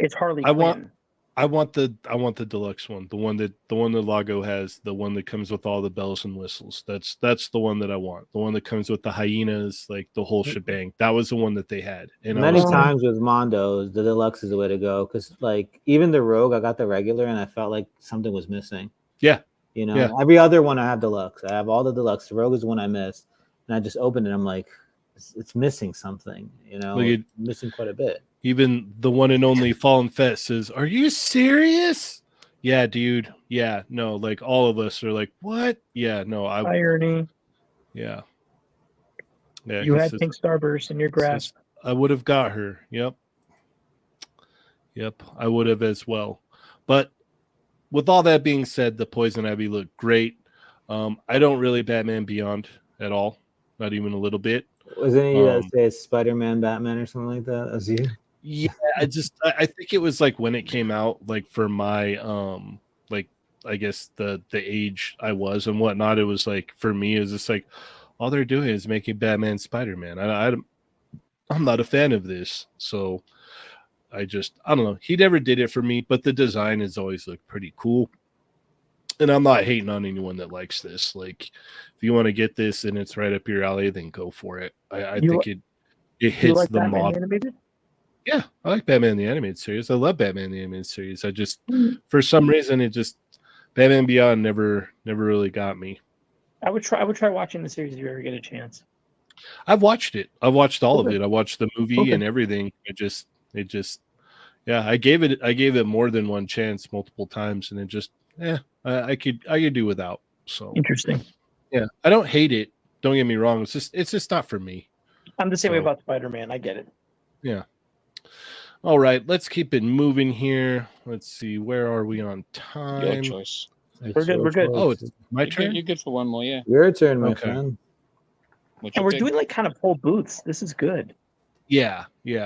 Speaker 4: It's Harley Quinn.
Speaker 1: I want the deluxe one, the one that Lago has, the one that comes with all the bells and whistles. That's the one that I want. The one that comes with the hyenas, like the whole shebang. That was the one that they had. And
Speaker 2: Many
Speaker 1: I was,
Speaker 2: times with Mondos, the deluxe is the way to go, because like even the Rogue, I got the regular and I felt like something was missing.
Speaker 1: Yeah.
Speaker 2: You know,
Speaker 1: Yeah.
Speaker 2: every other one I have deluxe. I have all the deluxe. The Rogue is the one I missed, and I just opened it. I'm like, it's missing something. You know, missing quite a bit.
Speaker 1: even the one and only Fallen Fett says, "Are you serious?" Yeah, dude. Yeah, no. Like all of us are like, "What?" Yeah, no.
Speaker 4: Irony.
Speaker 1: Yeah. Yeah.
Speaker 4: You had Pink Starburst in your grasp.
Speaker 1: I would have got her. Yep. I would have as well. But with all that being said, the Poison Ivy looked great. I don't really Batman Beyond at all, not even a little bit.
Speaker 2: Wasn't he that say Spider-Man, Batman, or something like that? Was you?
Speaker 1: Yeah, I think it was like when it came out, like for my like I guess the age I was and whatnot. It was like for me, it was just like all they're doing is making Batman Spider-Man. I'm not a fan of this, so I don't know. He never did it for me, but the design has always looked pretty cool. And I'm not hating on anyone that likes this. Like, if you want to get this and it's right up your alley, then go for it. I think it hits
Speaker 4: like
Speaker 1: the
Speaker 4: Batman
Speaker 1: model.
Speaker 4: Animated?
Speaker 1: Yeah, I like Batman the Animated Series. I love Batman the Animated Series. I just, for some reason, Batman Beyond never really got me.
Speaker 4: I would try watching the series if you ever get a chance.
Speaker 1: I've watched it. I've watched all of it. I watched the movie and everything. Yeah, I gave it more than one chance multiple times, and it just, I could do without. So
Speaker 4: interesting.
Speaker 1: Yeah, I don't hate it. Don't get me wrong. It's just not for me.
Speaker 4: I'm the same way about Spider-Man. I get it.
Speaker 1: Yeah. All right, let's keep it moving here. Let's see, where are we on time?
Speaker 3: Your choice.
Speaker 4: We're good.
Speaker 1: Oh, it's my turn?
Speaker 3: You're good for one more, yeah.
Speaker 2: Your turn, my friend.
Speaker 4: And we're doing like kind of full booths. This is good.
Speaker 1: Yeah.
Speaker 2: We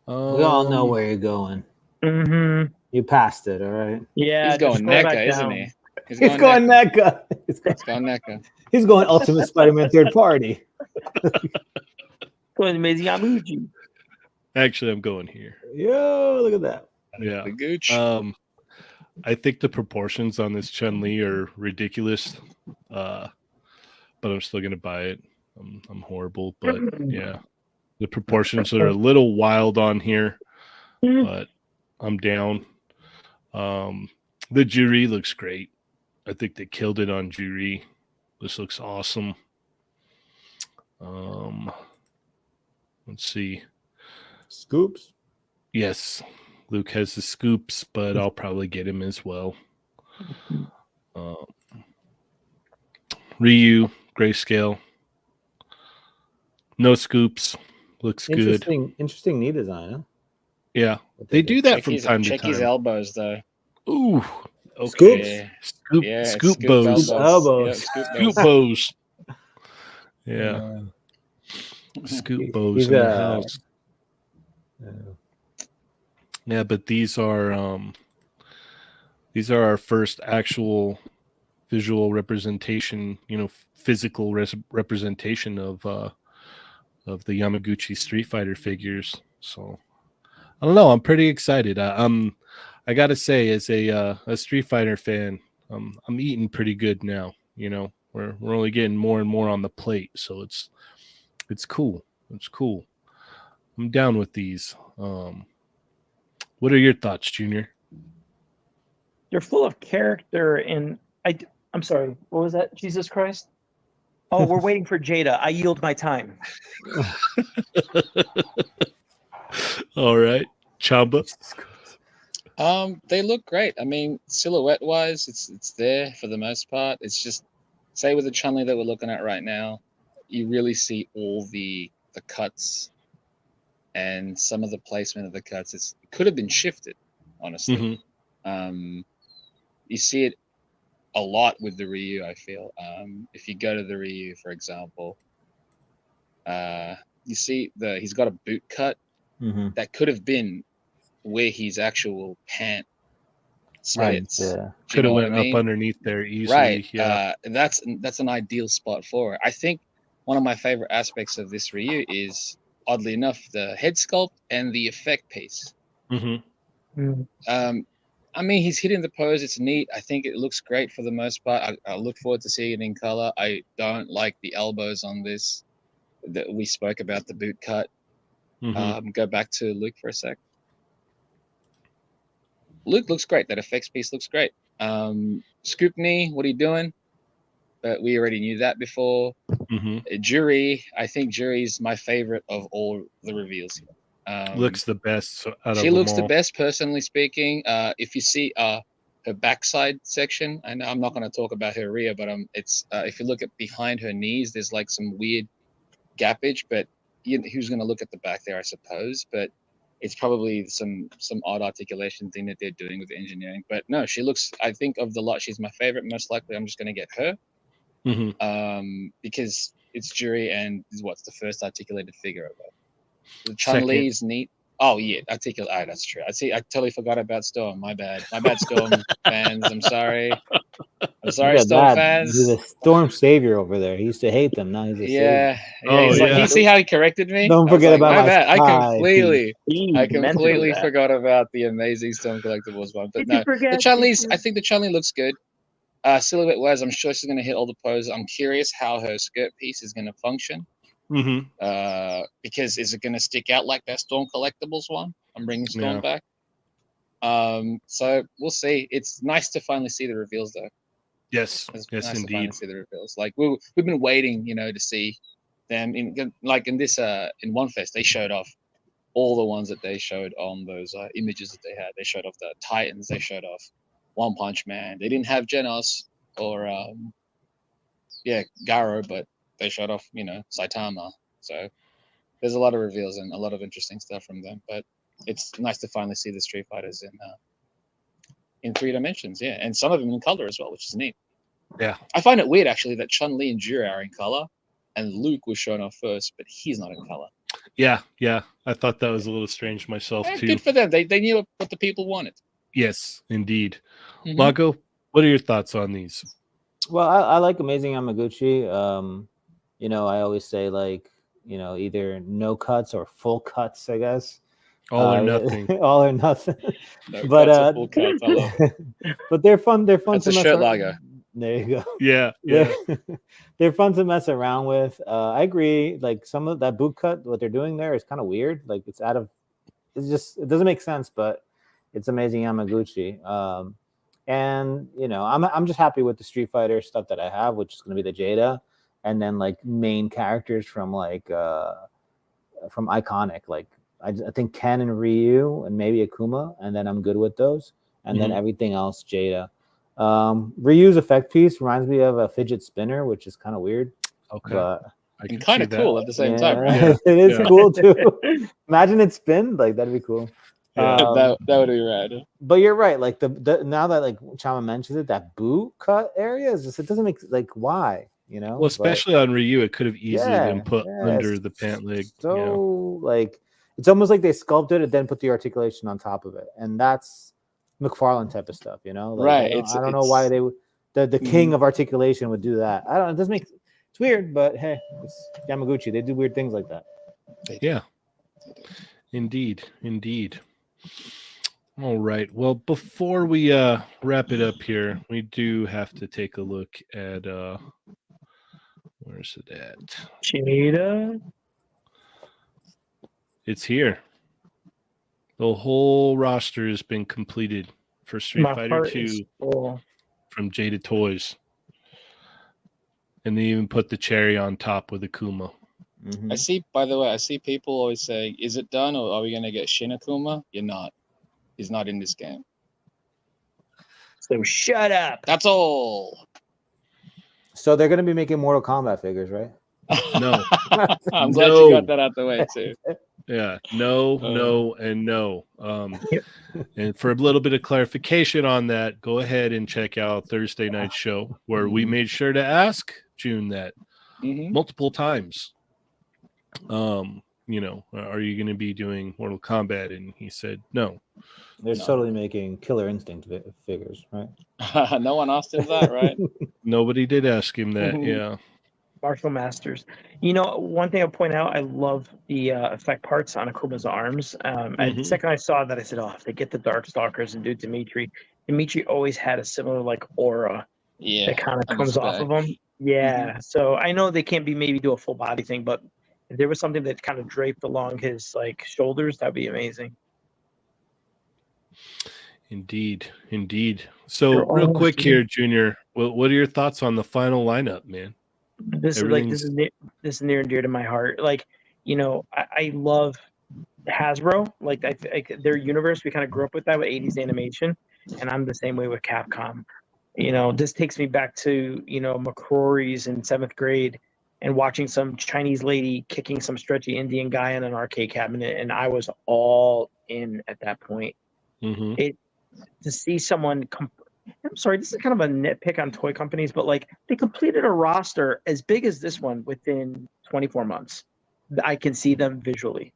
Speaker 2: all know where you're going.
Speaker 4: Mm-hmm.
Speaker 2: You passed it, all right?
Speaker 4: Yeah.
Speaker 3: He's going NECA, isn't he?
Speaker 2: He's going NECA.
Speaker 3: He's going NECA.
Speaker 2: He's going Ultimate Spider-Man third party.
Speaker 4: Going amazing Yamaguchi.
Speaker 1: Actually, I'm going here.
Speaker 2: Yo, look at that.
Speaker 1: Yeah.
Speaker 3: The gooch.
Speaker 1: I think the proportions on this Chun-Li are ridiculous. But I'm still gonna buy it. I'm horrible, but yeah. The proportions are a little wild on here, but I'm down. The Juri looks great. I think they killed it on Juri. This looks awesome. Let's see.
Speaker 2: Scoops?
Speaker 1: Yes. Luke has the scoops, but I'll probably get him as well. Ryu, grayscale. No scoops. Looks good.
Speaker 2: Interesting knee design, huh?
Speaker 1: Yeah. They do that from time to
Speaker 3: check
Speaker 1: time.
Speaker 3: his elbows, though.
Speaker 1: Ooh.
Speaker 2: Okay.
Speaker 1: Scoops? Scoop bows.
Speaker 2: Elbows.
Speaker 3: Yeah,
Speaker 1: Scoop bows. Yeah. Scoop bows in the house. Yeah, but these are our first actual visual representation, physical representation of the Yamaguchi Street Fighter figures. So I don't know. I'm pretty excited. I gotta say, as a Street Fighter fan, I'm eating pretty good now. We're only getting more and more on the plate, so it's cool. It's cool. I'm down with these. What are your thoughts, Junior?
Speaker 4: They're full of character, and I'm sorry. What was that? Jesus Christ! Oh, we're waiting for Jada. I yield my time.
Speaker 1: All right, Chamba.
Speaker 3: They look great. I mean, silhouette wise, it's there for the most part. It's just, say with the Chun-Li that we're looking at right now, you really see all the cuts and some of the placement of the cuts. It could have been shifted, honestly.
Speaker 1: Mm-hmm.
Speaker 3: You see it a lot with the Ryu, I feel. If you go to the Ryu, for example, you see he's got a boot cut that could have been where his actual pant splits.
Speaker 2: Yeah.
Speaker 1: Could have went up underneath there easily.
Speaker 3: Right.
Speaker 1: Yeah.
Speaker 3: And that's an ideal spot for it. I think one of my favorite aspects of this Ryu is, oddly enough, the head sculpt and the effect piece.
Speaker 1: Mm-hmm.
Speaker 3: I mean, he's hitting the pose. It's neat. I think it looks great for the most part. I look forward to seeing it in color. I don't like the elbows on this. That we spoke about the boot cut.
Speaker 1: Mm-hmm.
Speaker 3: Go back to Luke for a sec. Luke looks great. That effects piece looks great. Scoop knee, what are you doing? But we already knew that before.
Speaker 1: Mm-hmm.
Speaker 3: Jury, I think Jury's my favorite of all the reveals here.
Speaker 1: Looks the best out of
Speaker 3: she
Speaker 1: them
Speaker 3: looks
Speaker 1: all.
Speaker 3: the best, personally speaking. If you see her backside section, I know I'm not going to talk about her rear, but it's if you look at behind her knees, there's like some weird gappage. But who's going to look at the back there, I suppose? But it's probably some odd articulation thing that they're doing with the engineering. But no, she looks. I think of the lot, she's my favorite. Most likely, I'm just going to get her.
Speaker 1: Mm-hmm.
Speaker 3: Because it's Jury and what's the first articulated figure of it. The Chun-Li is neat. Oh yeah, articulate. Oh, that's true. I totally forgot about Storm. My bad, Storm fans. I'm sorry, Storm fans.
Speaker 2: He's a Storm savior over there. He used to hate them. Now he's a savior.
Speaker 3: He's like, you see how he corrected me?
Speaker 2: Don't forget about
Speaker 3: my bad. I
Speaker 2: completely
Speaker 3: forgot about the amazing Storm collectibles one. But no, the Chun-Li's. I think the Chun-Li looks good. Silhouette wise, I'm sure she's going to hit all the poses. I'm curious how her skirt piece is going to function.
Speaker 1: Mm-hmm.
Speaker 3: Because is it going to stick out like that Storm collectibles one? I'm bringing Storm back. So we'll see. It's nice to finally see the reveals, though.
Speaker 1: Yes,
Speaker 3: it's
Speaker 1: yes,
Speaker 3: nice
Speaker 1: indeed.
Speaker 3: To finally see the reveals. Like we've been waiting, to see them in this in One Fest. They showed off all the ones that they showed on those images that they had. They showed off the Titans. They showed off One Punch Man. They didn't have Genos or Garo, but they showed off, Saitama. So there's a lot of reveals and a lot of interesting stuff from them. But it's nice to finally see the Street Fighters in 3 dimensions, yeah, and some of them in color as well, which is neat.
Speaker 1: Yeah,
Speaker 3: I find it weird actually that Chun-Li and Jura are in color, and Luke was shown off first, but he's not in color.
Speaker 1: Yeah, I thought that was a little strange myself too.
Speaker 3: Good for them. They knew what the people wanted.
Speaker 1: Yes, indeed.
Speaker 3: Mm-hmm.
Speaker 1: Lago, what are your thoughts on these?
Speaker 2: Well, I like Amazing Yamaguchi. I always say either no cuts or full cuts, I guess.
Speaker 1: All or nothing.
Speaker 2: All or nothing.
Speaker 3: No cuts or full cuts.
Speaker 2: But they're fun. They're fun.
Speaker 3: That's a shirt, Lago.
Speaker 2: There you go.
Speaker 1: Yeah.
Speaker 2: They're fun to mess around with. I agree. Like some of that boot cut, what they're doing there is kind of weird. Like it doesn't make sense, but it's Amazing Yamaguchi. And I'm just happy with the Street Fighter stuff that I have, which is going to be the Jada, and then like main characters from from Iconic. Like I think Ken and Ryu and maybe Akuma, and then I'm good with those. And then everything else, Jada. Ryu's effect piece reminds me of a fidget spinner, which is kind of weird.
Speaker 1: Okay.
Speaker 2: But
Speaker 3: kind of cool at the same time, right?
Speaker 2: Yeah. It is cool too. Imagine it spin, like that'd be cool.
Speaker 3: That would be rad.
Speaker 2: But you're right. Like the now that like Chama mentions it, that boot cut area is just, it doesn't make why,
Speaker 1: Well, especially on Ryu, it could have easily been put under the pant leg.
Speaker 2: So It's almost like they sculpted it, then put the articulation on top of it, and that's McFarlane type of stuff, you know. Like,
Speaker 3: Right.
Speaker 2: I don't know why they would. The king of articulation would do that. I don't. It doesn't make. It's weird, but hey, it's Yamaguchi. They do weird things like that.
Speaker 1: Yeah. Indeed. All right. Well, before we wrap it up here, we do have to take a look at where's it at?
Speaker 4: Jada.
Speaker 1: It's here. The whole roster has been completed for Street
Speaker 4: My
Speaker 1: Fighter
Speaker 4: heart
Speaker 1: 2
Speaker 4: is full.
Speaker 1: from Jada Toys. And they even put the cherry on top with Akuma.
Speaker 3: I see, by the way, I see people always saying, is it done or are we going to get Shin Akuma? You're not. He's not in this game.
Speaker 4: So shut up.
Speaker 3: That's all.
Speaker 2: So they're going to be making Mortal Kombat figures, right?
Speaker 1: No.
Speaker 3: I'm glad you got that out the way too.
Speaker 1: Yeah. No, and no. And for a little bit of clarification on that, go ahead and check out Thursday night show where we made sure to ask June that multiple times. You know, are you going to be doing Mortal Kombat? And he said no.
Speaker 2: They're totally making Killer Instinct figures, right?
Speaker 3: No one asked him that, right?
Speaker 1: Nobody did ask him that. Yeah.
Speaker 4: Martial Masters. You know, one thing I'll point out, I love the effect parts on Akuma's arms. And the second I saw that, I said, oh, if they get the Darkstalkers and do Dimitri always had a similar like aura that kind of comes off of him. Yeah. So I know they can't maybe do a full body thing, but if there was something that kind of draped along his like shoulders, that'd be amazing.
Speaker 1: Indeed. So real quick here, Junior, what are your thoughts on the final lineup, man?
Speaker 4: This is near and dear to my heart. Like, you know, I love Hasbro. Like, their universe, we kind of grew up with that with 80s animation, and I'm the same way with Capcom. You know, this takes me back to, you know, McCrory's in 7th grade and watching some Chinese lady kicking some stretchy Indian guy in an arcade cabinet, and I was all in at that point. To see someone I'm sorry, this is kind of a nitpick on toy companies, but like they completed a roster as big as this one within 24 months. I can see them visually.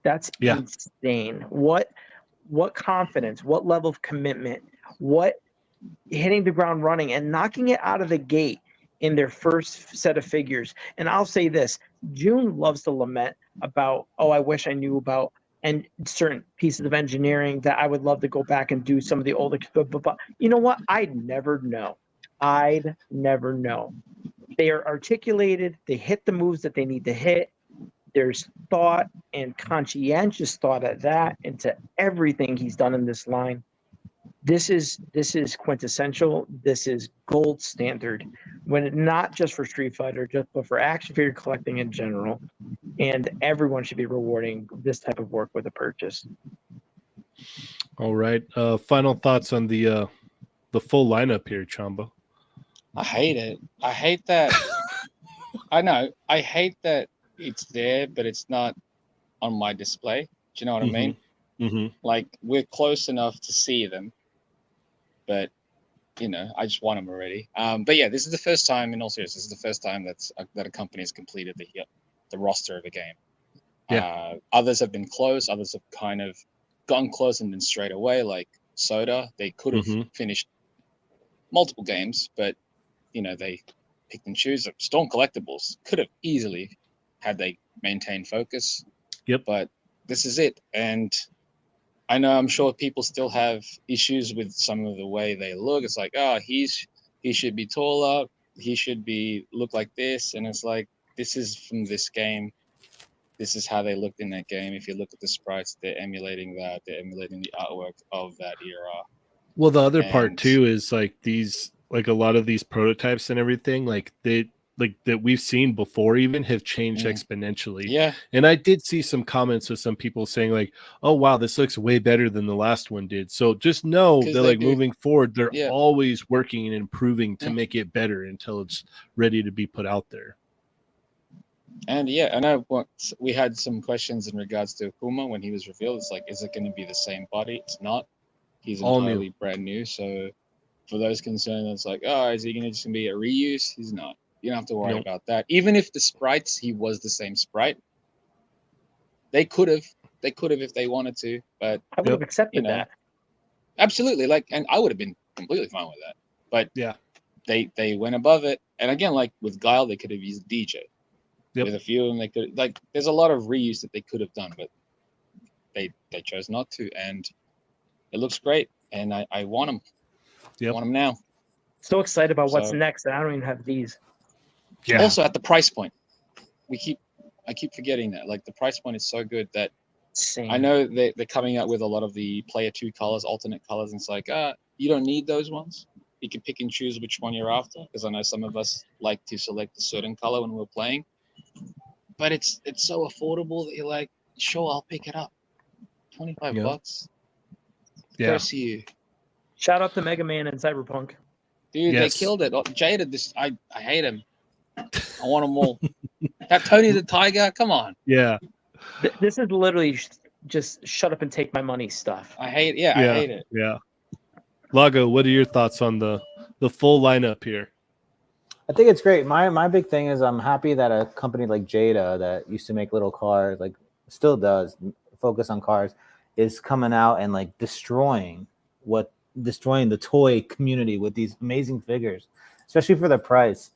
Speaker 4: That's insane. What confidence, what level of commitment, what hitting the ground running and knocking it out of the gate in their first set of figures. And I'll say this, June loves to lament about, oh, I wish I knew about and certain pieces of engineering that I would love to go back and do some of the older, but you know what? I'd never know. They are articulated. They hit the moves that they need to hit. There's thought and conscientious thought at that into everything he's done in this line. This is quintessential. This is gold standard, when not just for Street Fighter, but for action figure collecting in general. And everyone should be rewarding this type of work with a purchase.
Speaker 1: All right. Final thoughts on the full lineup here, Chamba.
Speaker 3: I hate it. I hate that. I know. I hate that it's there, but it's not on my display. Do you know what I mean? Like, we're close enough to see them, but you know, I just want them already. But yeah, this is the first time, in all seriousness, this is the first time that a company has completed the roster of a game. Yeah. Others have been close. Others have kind of gotten close and then straight away, like Soda. They could have finished multiple games, but you know, they picked and choose. Storm Collectibles could have easily, had they maintained focus.
Speaker 1: Yep.
Speaker 3: But this is it, and I know I'm sure people still have issues with some of the way they look. It's like, oh, he should be taller. He should look like this, and it's like, this is from this game. This is how they looked in that game. If you look at the sprites, they're emulating that. They're emulating the artwork of that era.
Speaker 1: Well, the other part too is like these, like a lot of these prototypes and everything, like that we've seen before even have changed exponentially.
Speaker 3: Yeah.
Speaker 1: And I did see some comments of some people saying like, oh, wow, this looks way better than the last one did. So just know that like moving forward, they're always working and improving to make it better until it's ready to be put out there.
Speaker 3: And yeah, I know we had some questions in regards to Akuma when he was revealed. It's like, is it going to be the same body? It's not. He's entirely brand new. So for those concerned, it's like, oh, is he going to just be a reuse? He's not. You don't have to worry about that. Even if the sprites, he was the same sprite, they could have They could have if they wanted to, but
Speaker 4: I would have accepted
Speaker 3: you know.
Speaker 4: that.
Speaker 3: Absolutely, and I would have been completely fine with that. But
Speaker 1: Yeah.
Speaker 3: they went above it, and again, like with Guile, they could have used DJ.
Speaker 1: Yep.
Speaker 3: With a few of them, they could there's a lot of reuse that they could have done, but they chose not to, and it looks great, and I want them.
Speaker 1: Yep.
Speaker 3: I want them now.
Speaker 4: So excited about what's
Speaker 3: So-
Speaker 4: next, and I don't even have these.
Speaker 1: Yeah.
Speaker 3: Also, at the price point, I keep forgetting that. Like the price point is so good that
Speaker 4: Same.
Speaker 3: I know they're coming out with a lot of the player 2 colors, alternate colors, and it's like, you don't need those ones. You can pick and choose which one you're after, because I know some of us like to select a certain color when we're playing. But it's so affordable that you're like, sure, I'll pick it up. $25.
Speaker 1: Yeah.
Speaker 3: Curse you.
Speaker 4: Shout out to Mega Man and Cyberpunk.
Speaker 3: Dude,
Speaker 1: Yes.
Speaker 3: they killed it. Jada, I hate him. I want them all. That Tony the Tiger, come on.
Speaker 1: Yeah.
Speaker 4: This is literally just shut up and take my money stuff.
Speaker 3: I hate I hate it.
Speaker 1: Yeah. Lago, what are your thoughts on the full lineup here?
Speaker 2: I think it's great. My big thing is I'm happy that a company like Jada that used to make little cars, like still does focus on cars, is coming out and like destroying the toy community with these amazing figures, especially for the price.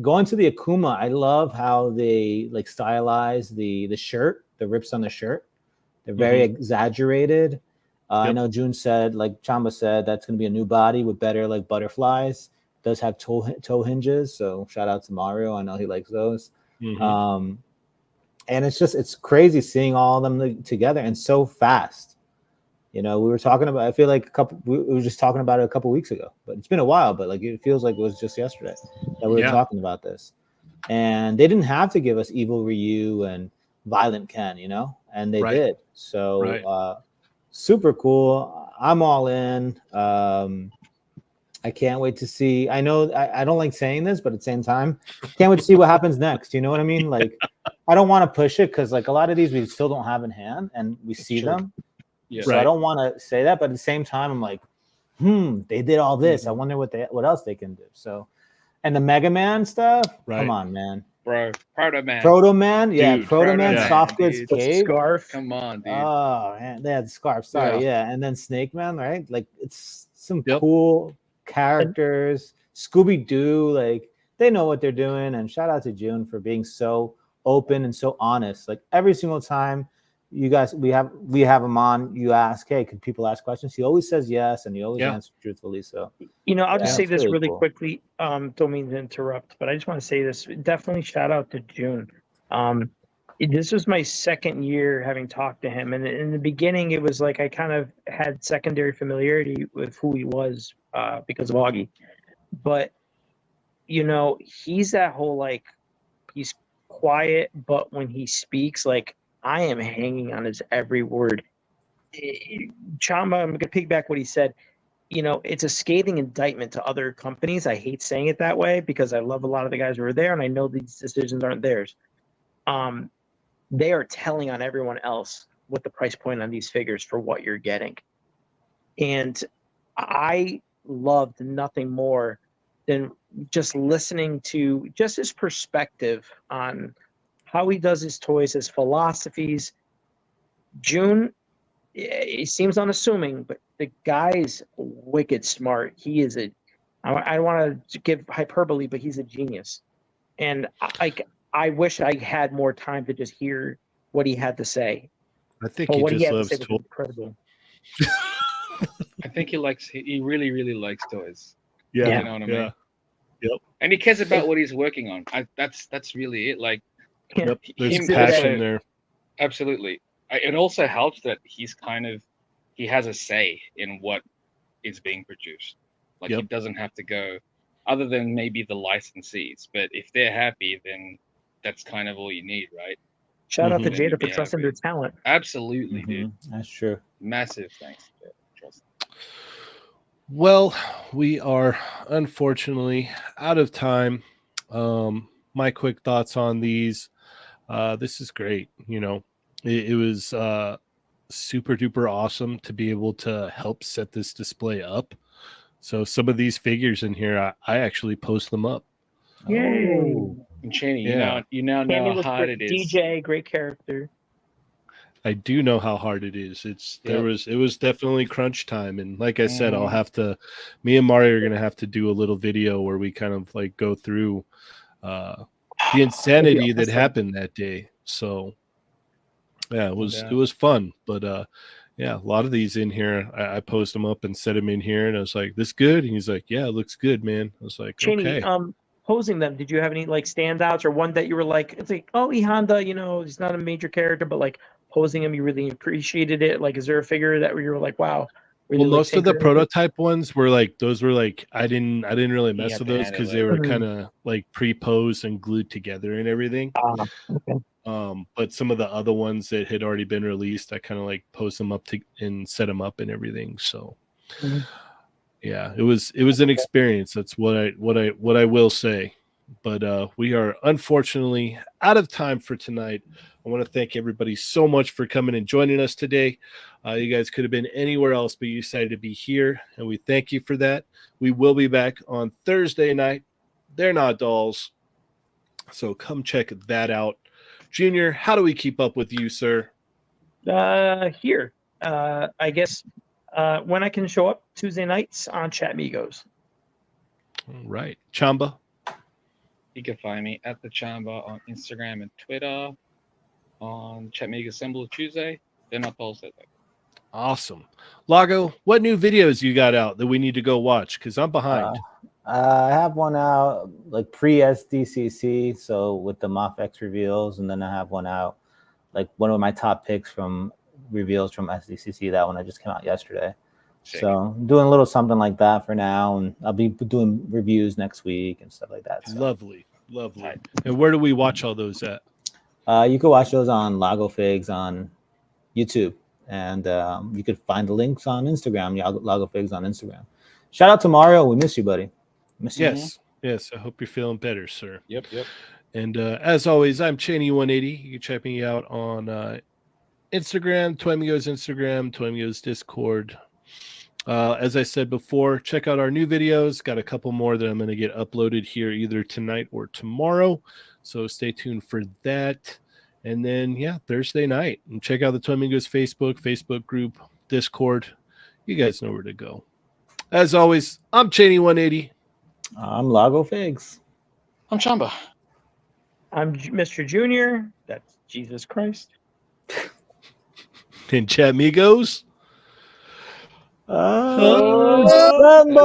Speaker 2: Going to the Akuma, I love how they like stylize the shirt, the rips on the shirt. They're very exaggerated. I know June said, like Chamba said, that's going to be a new body with better like butterflies. Does have toe hinges, so shout out to Mario. I know he likes those. And it's crazy seeing all of them together and so fast. You know, we were talking about. I feel like we were just talking about it a couple weeks ago, but it's been a while. But like it feels like it was just yesterday that we were talking about this. And they didn't have to give us Evil Ryu and Violent Ken, you know, and they did. So super cool. I'm all in. I can't wait to see. I know I don't like saying this, but at the same time, can't wait to see what happens next. You know what I mean? Like, I don't want to push it because like a lot of these we still don't have in hand and we see them.
Speaker 3: Yeah.
Speaker 2: So I don't want to say that, but at the same time, I'm like, they did all this. I wonder what else they can do. So, and the Mega Man stuff, come on, man.
Speaker 3: Bro, Proto Man.
Speaker 2: Dude, Proto Man, Soft Goods Cave.
Speaker 4: Scarf.
Speaker 3: Come on, dude.
Speaker 2: Oh man, they had the scarf. Sorry, and then Snake Man, right? Like it's some
Speaker 1: Yep.
Speaker 2: cool characters. Scooby Doo, like they know what they're doing. And shout out to June for being so open and so honest. Like every single time you guys we have him on, you ask, hey, can people ask questions? He always says yes, and he always answers truthfully. So
Speaker 4: You know, I'll just say this really
Speaker 2: cool.
Speaker 4: quickly. Don't mean to interrupt, but I just want to say this. Definitely shout out to June. This was my second year having talked to him, and in the beginning, it was like I kind of had secondary familiarity with who he was because of Augie. But you know, he's that whole like he's quiet, but when he speaks, like I am hanging on his every word. Chamba, I'm gonna piggyback what he said. You know, it's a scathing indictment to other companies. I hate saying it that way because I love a lot of the guys who are there, and I know these decisions aren't theirs. They are telling on everyone else what the price point on these figures for what you're getting. And I loved nothing more than just listening to just his perspective on how he does his toys, his philosophies. June, it seems unassuming, but the guy's wicked smart. He is I don't want to give hyperbole, but he's a genius. And I wish I had more time to just hear what he had to say.
Speaker 1: I think
Speaker 4: But
Speaker 1: he
Speaker 4: what
Speaker 1: just
Speaker 4: he had to
Speaker 1: loves
Speaker 4: say was
Speaker 1: toys.
Speaker 4: incredible.
Speaker 3: I think he really, really likes toys.
Speaker 1: Yeah,
Speaker 3: You know what I mean?
Speaker 1: Yep.
Speaker 3: And he cares about what he's working on. That's really it. Like,
Speaker 1: Yep. There's
Speaker 3: him
Speaker 1: passion
Speaker 3: also-
Speaker 1: there.
Speaker 3: Absolutely. It also helps that he has a say in what is being produced. Like he doesn't have to go, other than maybe the licensees. But if they're happy, then that's kind of all you need, right?
Speaker 4: Shout out to
Speaker 3: Mhm.
Speaker 4: Jada for
Speaker 3: Yeah,
Speaker 4: trusting their talent.
Speaker 3: Absolutely, dude.
Speaker 2: That's true.
Speaker 3: Massive thanks. Trust.
Speaker 1: Well, we are unfortunately out of time. My quick thoughts on these. This is great. You know, it was super duper awesome to be able to help set this display up. So some of these figures in here, I actually post them up.
Speaker 4: Yay.
Speaker 2: Oh.
Speaker 3: And Cheney,
Speaker 1: Yeah.
Speaker 3: you now know
Speaker 4: Candy
Speaker 3: how
Speaker 4: was
Speaker 3: hard
Speaker 4: great.
Speaker 3: it is.
Speaker 4: DJ, great character.
Speaker 1: I do know how hard it is. It was definitely crunch time, and like I said, I'll have to. Me and Mario are gonna have to do a little video where we kind of like go through the insanity that happened that day. So yeah, it was fun, but yeah, a lot of these in here, I post them up and set them in here, and I was like, "This good?" And he's like, "Yeah, it looks good, man." I was like,
Speaker 4: Cheney,
Speaker 1: "Okay."
Speaker 4: posing them, did you have any like standouts or one that you were like, it's like, oh, E Honda, you know, he's not a major character, but like posing him, you really appreciated it. Like, is there a figure that you were like, wow, really
Speaker 1: Well,
Speaker 4: like
Speaker 1: most of the
Speaker 4: tinkering with it?
Speaker 1: prototype ones were like those were like I didn't really
Speaker 5: You
Speaker 1: mess
Speaker 5: have
Speaker 1: with
Speaker 5: to
Speaker 1: those
Speaker 5: handle
Speaker 1: because
Speaker 5: it.
Speaker 1: they were
Speaker 4: Mhm.
Speaker 1: kind of like pre-posed and glued together and everything.
Speaker 4: Okay.
Speaker 1: But some of the other ones that had already been released, I kind of like post them up to and set them up and everything. So
Speaker 4: Mhm.
Speaker 1: yeah, it was an experience. That's what I will say. But we are unfortunately out of time for tonight. I want to thank everybody so much for coming and joining us today. You guys could have been anywhere else, but you decided to be here, and we thank you for that. We will be back on Thursday night. They're not dolls, so come check that out. Junior, how do we keep up with you, sir?
Speaker 4: Here, I guess when I can show up Tuesday nights on Chatmigos.
Speaker 1: All right, Chamba.
Speaker 5: You can find me at the Chamba on Instagram and Twitter. On Chatmigo Symbol Tuesday. They're not dolls that day.
Speaker 1: Awesome. Lago, what new videos you got out that we need to go watch? Because I'm behind.
Speaker 2: I have one out like pre SDCC, so with the Mafex reveals, and then I have one out like one of my top picks from reveals from SDCC. That one I just came out yesterday.
Speaker 5: Sick.
Speaker 2: So I'm doing a little something like that for now, and I'll be doing reviews next week and stuff like that. So.
Speaker 1: Lovely. And where do we watch all those at?
Speaker 2: You can watch those on Lago Figs on YouTube, and you could find the links on Instagram. Lago Figs on Instagram. Shout out to Mario. We miss you, buddy. Miss you.
Speaker 1: Yes. I hope you're feeling better, sir.
Speaker 5: Yep.
Speaker 1: And as always, I'm Cheney180. You can check me out on Instagram, Chatmigos Instagram, Chatmigos Discord. As I said before, check out our new videos. Got a couple more that I'm going to get uploaded here either tonight or tomorrow. So stay tuned for that. And then, yeah, Thursday night. And check out the Chatmigos Facebook group, Discord. You guys know where to go. As always, I'm Cheney180.
Speaker 2: I'm Lago Figs.
Speaker 5: I'm Chamba.
Speaker 4: I'm Mr. Junior. That's Jesus Christ.
Speaker 1: And Chatmigos.
Speaker 2: Assemble!